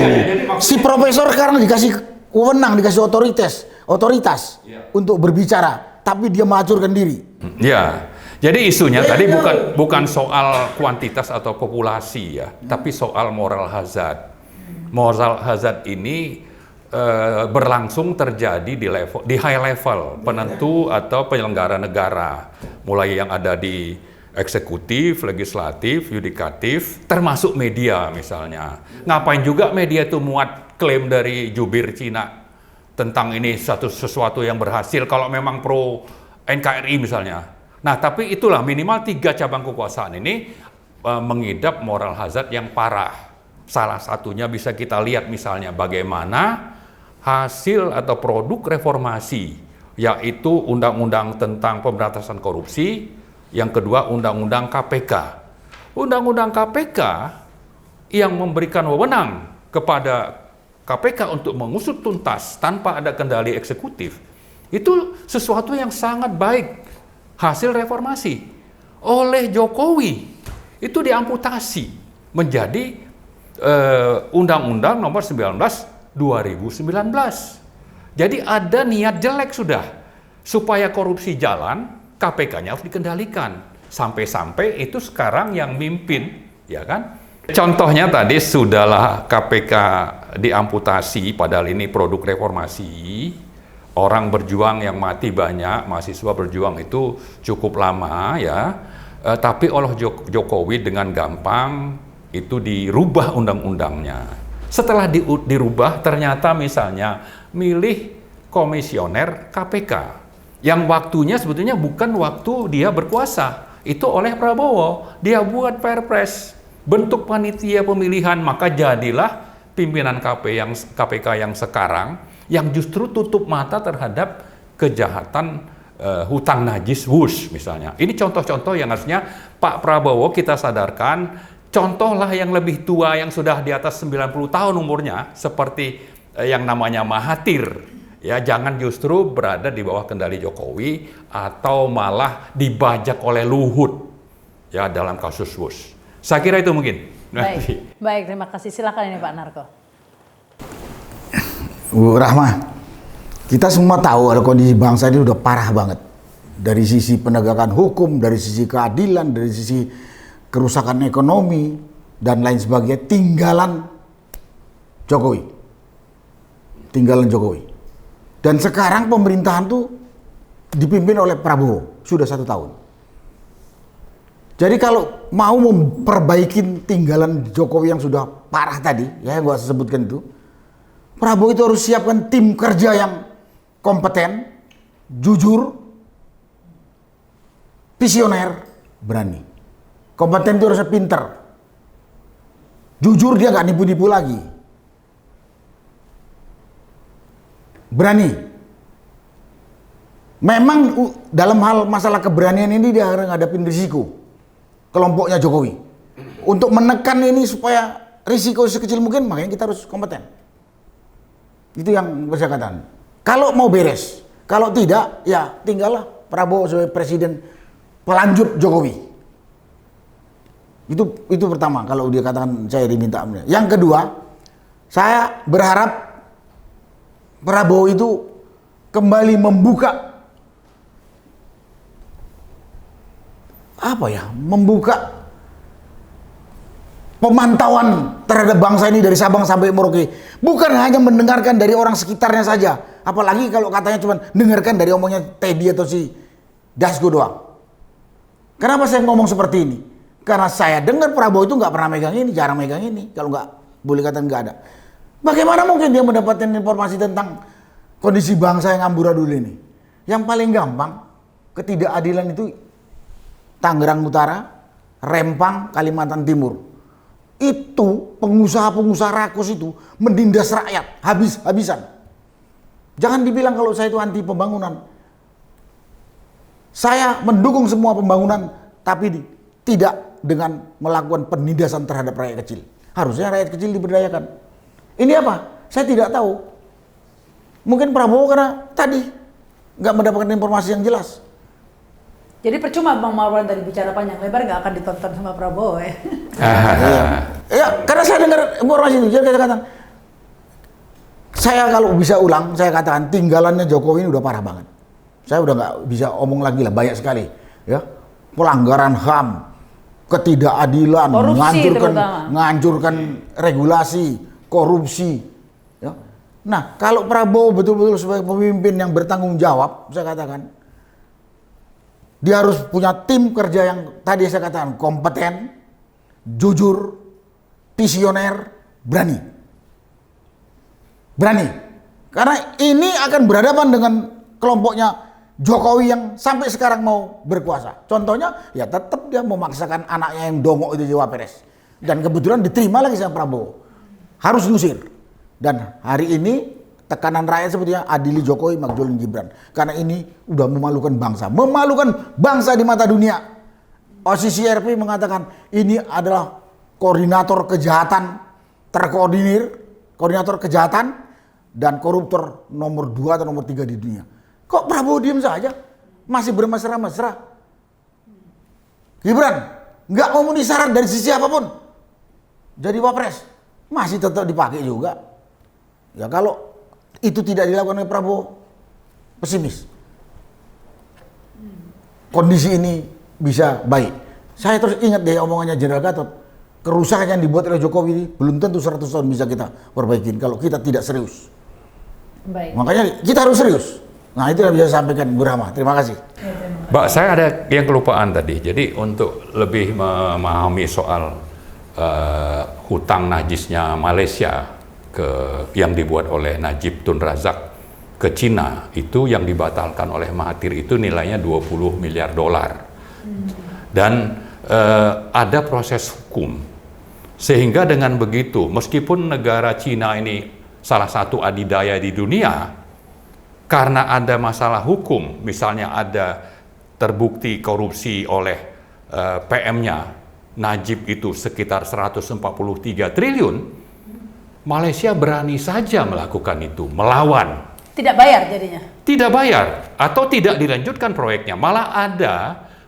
Speaker 3: Si profesor sekarang dikasih wewenang, dikasih otoritas untuk berbicara, tapi dia melacurkan diri.
Speaker 2: Ya. Jadi isunya tadi bukan soal kuantitas atau populasi ya, tapi soal moral hazard. Moral hazard ini berlangsung terjadi di high level penentu atau penyelenggara negara, mulai yang ada di eksekutif, legislatif, yudikatif, termasuk media misalnya. Ngapain juga media itu muat klaim dari jubir Cina tentang ini sesuatu yang berhasil kalau memang pro NKRI misalnya. Nah, tapi itulah minimal 3 cabang kekuasaan ini mengidap moral hazard yang parah. Salah satunya bisa kita lihat misalnya bagaimana hasil atau produk reformasi, yaitu Undang-Undang tentang Pemberantasan Korupsi, yang kedua Undang-Undang KPK. Undang-Undang KPK yang memberikan wewenang kepada KPK untuk mengusut tuntas tanpa ada kendali eksekutif, itu sesuatu yang sangat baik. Hasil reformasi oleh Jokowi itu diamputasi menjadi Undang-Undang nomor 19 2019. Jadi ada niat jelek sudah supaya korupsi jalan, KPK-nya harus dikendalikan. Sampai-sampai itu sekarang yang mimpin, ya kan? Contohnya tadi sudahlah KPK diamputasi, padahal ini produk reformasi. Orang berjuang yang mati banyak, mahasiswa berjuang itu cukup lama ya. Tapi oleh Jokowi dengan gampang itu dirubah undang-undangnya. Setelah dirubah ternyata misalnya milih komisioner KPK yang waktunya sebetulnya bukan waktu dia berkuasa. Itu oleh Prabowo, dia buat Perpres, bentuk panitia pemilihan, maka jadilah pimpinan KPK yang sekarang yang justru tutup mata terhadap kejahatan hutang najis wush misalnya. Ini contoh-contoh yang harusnya Pak Prabowo kita sadarkan. Contohlah yang lebih tua yang sudah di atas 90 tahun umurnya seperti yang namanya Mahathir. Ya, jangan justru berada di bawah kendali Jokowi atau malah dibajak oleh Luhut ya dalam kasus wush. Saya kira itu mungkin.
Speaker 1: Baik, terima kasih. Silakan ini Pak Narko.
Speaker 3: Bu Rahma, kita semua tahu ada kondisi bangsa ini udah parah banget. Dari sisi penegakan hukum, dari sisi keadilan, dari sisi kerusakan ekonomi, dan lain sebagainya, tinggalan Jokowi. Dan sekarang pemerintahan tuh dipimpin oleh Prabowo, sudah 1 tahun. Jadi kalau mau memperbaiki tinggalan Jokowi yang sudah parah tadi, ya yang gua sebutkan itu, Prabowo itu harus siapkan tim kerja yang kompeten, jujur, visioner, berani. Kompeten itu harusnya pinter. Jujur, dia nggak nipu-nipu lagi. berani. Memang dalam hal masalah keberanian ini dia harus ngadapin risiko kelompoknya Jokowi. Untuk menekan ini supaya risiko sekecil mungkin, makanya kita harus kompeten. Itu yang saya katakan. Kalau mau beres, kalau tidak, ya tinggallah Prabowo sebagai presiden pelanjut Jokowi. Itu pertama kalau dia katakan saya diminta. Yang kedua, saya berharap Prabowo itu kembali membuka membuka pemantauan terhadap bangsa ini dari Sabang sampai Merauke. Bukan hanya mendengarkan dari orang sekitarnya saja. Apalagi kalau katanya cuma dengarkan dari omongnya Teddy atau si Dasko doang. Kenapa saya ngomong seperti ini? Karena saya dengar Prabowo itu nggak pernah megang ini, jarang megang ini. Kalau nggak, boleh katakan nggak ada. Bagaimana mungkin dia mendapatkan informasi tentang kondisi bangsa yang amburadul ini? Yang paling gampang, ketidakadilan itu Tangerang Utara, Rempang, Kalimantan Timur. Itu pengusaha-pengusaha rakus itu menindas rakyat habis-habisan. Jangan dibilang kalau saya itu anti pembangunan. Saya mendukung semua pembangunan, tapi tidak dengan melakukan penindasan terhadap rakyat kecil. Harusnya rakyat kecil diberdayakan. Ini apa? Saya tidak tahu. Mungkin Prabowo karena tadi nggak mendapatkan informasi yang jelas.
Speaker 1: Jadi percuma Bang Marwan tadi bicara panjang lebar nggak akan ditonton sama Prabowo ya.
Speaker 3: Ya, karena saya dengar informasi itu, jadi saya katakan, saya kalau bisa ulang, saya katakan tinggalannya Jokowi ini udah parah banget. Saya udah nggak bisa omong lagi lah, banyak sekali, ya, pelanggaran HAM, ketidakadilan, menghancurkan regulasi, korupsi. Ya. Nah, kalau Prabowo betul-betul sebagai pemimpin yang bertanggung jawab, saya katakan, dia harus punya tim kerja yang tadi saya katakan kompeten, jujur, visioner, berani. Berani. Karena ini akan berhadapan dengan kelompoknya Jokowi yang sampai sekarang mau berkuasa. Contohnya, ya tetap dia memaksakan anaknya yang dongok itu jadi wapres. Dan kebetulan diterima lagi sama Prabowo. Harus ngusir. Dan hari ini tekanan rakyat sebetulnya adili Jokowi, makjulin Gibran. Karena ini udah memalukan bangsa. Memalukan bangsa di mata dunia. OCCRP mengatakan ini adalah koordinator kejahatan terkoordinir, koordinator kejahatan dan koruptor nomor 2 atau nomor 3 di dunia. Kok Prabowo diam saja? Masih bermesra-mesra. Gibran nggak memenuhi syarat dari sisi apapun. Jadi wapres masih tetap dipakai juga. Ya kalau itu tidak dilakukan oleh Prabowo, pesimis. Kondisi ini bisa baik. Saya terus ingat deh omongannya Jenderal Gatot. Kerusakan yang dibuat oleh Jokowi ini belum tentu 100 tahun bisa kita perbaikin kalau kita tidak serius.
Speaker 1: Baik.
Speaker 3: Makanya kita harus serius. Nah itu yang bisa saya sampaikan Bu Rahma. Terima kasih.
Speaker 2: Mbak, saya ada yang kelupaan tadi. Jadi untuk lebih memahami soal hutang najisnya Malaysia yang dibuat oleh Najib Tun Razak ke Cina, itu yang dibatalkan oleh Mahathir itu nilainya 20 miliar dolar. Dan ada proses hukum. Sehingga dengan begitu, meskipun negara Cina ini salah satu adidaya di dunia, karena ada masalah hukum, misalnya ada terbukti korupsi oleh PM-nya, Najib itu sekitar 143 triliun, Malaysia berani saja melakukan itu, melawan.
Speaker 1: Tidak bayar jadinya? Tidak
Speaker 2: bayar, atau tidak dilanjutkan proyeknya. Malah ada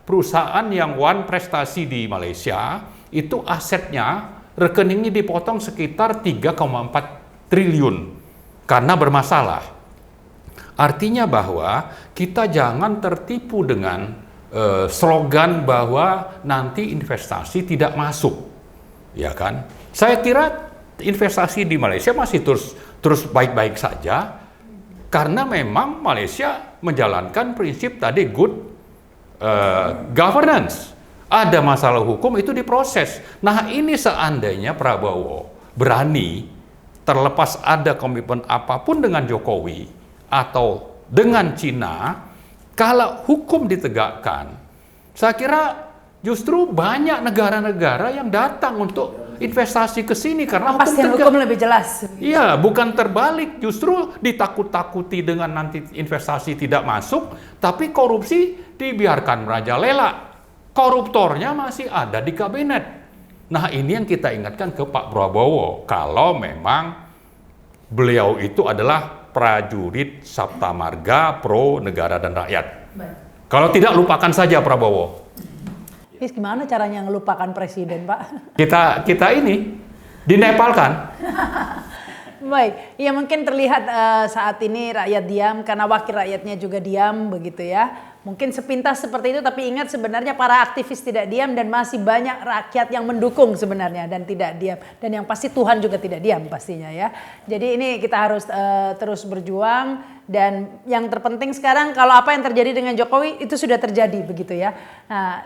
Speaker 2: perusahaan yang one prestasi di Malaysia, itu asetnya, rekeningnya dipotong sekitar 3,4 triliun karena bermasalah. Artinya bahwa kita jangan tertipu dengan slogan bahwa nanti investasi tidak masuk, ya kan? Saya kira investasi di Malaysia masih terus baik-baik saja karena memang Malaysia menjalankan prinsip tadi good governance. Ada masalah hukum itu diproses. Nah ini seandainya Prabowo berani, terlepas ada komitmen apapun dengan Jokowi atau dengan Cina, kalau hukum ditegakkan, saya kira justru banyak negara-negara yang datang untuk investasi ke sini karena
Speaker 1: Kepastian hukum lebih jelas.
Speaker 2: Iya, bukan terbalik, justru ditakut-takuti dengan nanti investasi tidak masuk, tapi korupsi dibiarkan merajalela. Koruptornya masih ada di kabinet. Nah, ini yang kita ingatkan ke Pak Prabowo, kalau memang beliau itu adalah prajurit Sabta Marga pro negara dan rakyat. Kalau tidak, lupakan saja Prabowo.
Speaker 1: Gimana caranya ngelupakan presiden, Pak?
Speaker 2: Kita ini dinepalkan.
Speaker 1: Baik, ya mungkin terlihat saat ini rakyat diam karena wakil rakyatnya juga diam begitu ya. Mungkin sepintas seperti itu, tapi ingat sebenarnya para aktivis tidak diam dan masih banyak rakyat yang mendukung sebenarnya dan tidak diam. Dan yang pasti Tuhan juga tidak diam pastinya ya. Jadi ini kita harus terus berjuang dan yang terpenting sekarang kalau apa yang terjadi dengan Jokowi itu sudah terjadi begitu ya.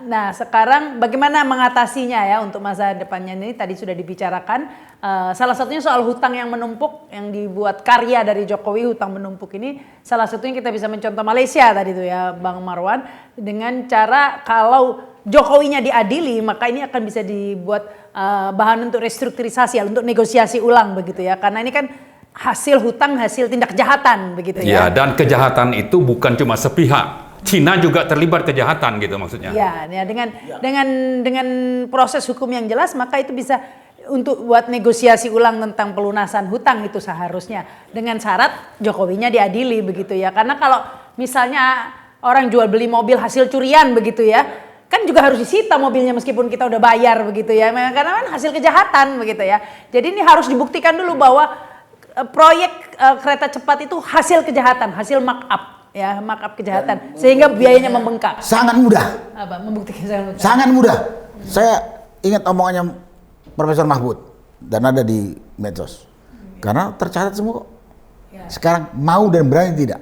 Speaker 1: Nah sekarang bagaimana mengatasinya ya untuk masa depannya ini tadi sudah dibicarakan. Salah satunya soal hutang yang menumpuk yang dibuat karya dari Jokowi, hutang menumpuk ini salah satunya kita bisa mencontoh Malaysia tadi itu ya Bang Marwan, dengan cara kalau Jokowinya diadili maka ini akan bisa dibuat bahan untuk restrukturisasi, untuk negosiasi ulang begitu ya, karena ini kan hasil hutang, hasil tindak kejahatan begitu ya.
Speaker 2: Ya, dan kejahatan itu bukan cuma sepihak. Cina juga terlibat kejahatan gitu maksudnya.
Speaker 1: Ya, dengan proses hukum yang jelas maka itu bisa untuk buat negosiasi ulang tentang pelunasan hutang itu seharusnya dengan syarat Jokowinya diadili begitu ya. Karena kalau misalnya orang jual beli mobil hasil curian begitu ya, kan juga harus disita mobilnya meskipun kita udah bayar begitu ya. Karena kan hasil kejahatan begitu ya. Jadi ini harus dibuktikan dulu bahwa proyek kereta cepat itu hasil kejahatan, hasil markup ya, markup kejahatan sehingga biayanya membengkak.
Speaker 3: Sangat mudah.
Speaker 1: Apa? Membuktikan
Speaker 3: Sangat mudah. Saya ingat omongannya Profesor Mahfud dan ada di medsos. Karena tercatat semua kok. Sekarang mau dan berani tidak.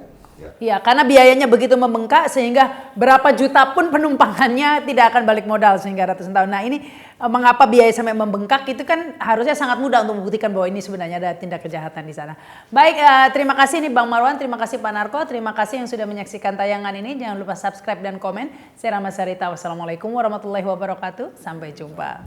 Speaker 1: Ya, karena biayanya begitu membengkak sehingga berapa juta pun penumpangannya tidak akan balik modal sehingga ratusan tahun. Nah ini mengapa biaya sampai membengkak itu kan harusnya sangat mudah untuk membuktikan bahwa ini sebenarnya ada tindak kejahatan di sana. Baik, terima kasih nih Bang Marwan, terima kasih Pak Narko, terima kasih yang sudah menyaksikan tayangan ini. Jangan lupa subscribe dan komen. Saya Rahma Sarita, wassalamualaikum warahmatullahi wabarakatuh. Sampai jumpa.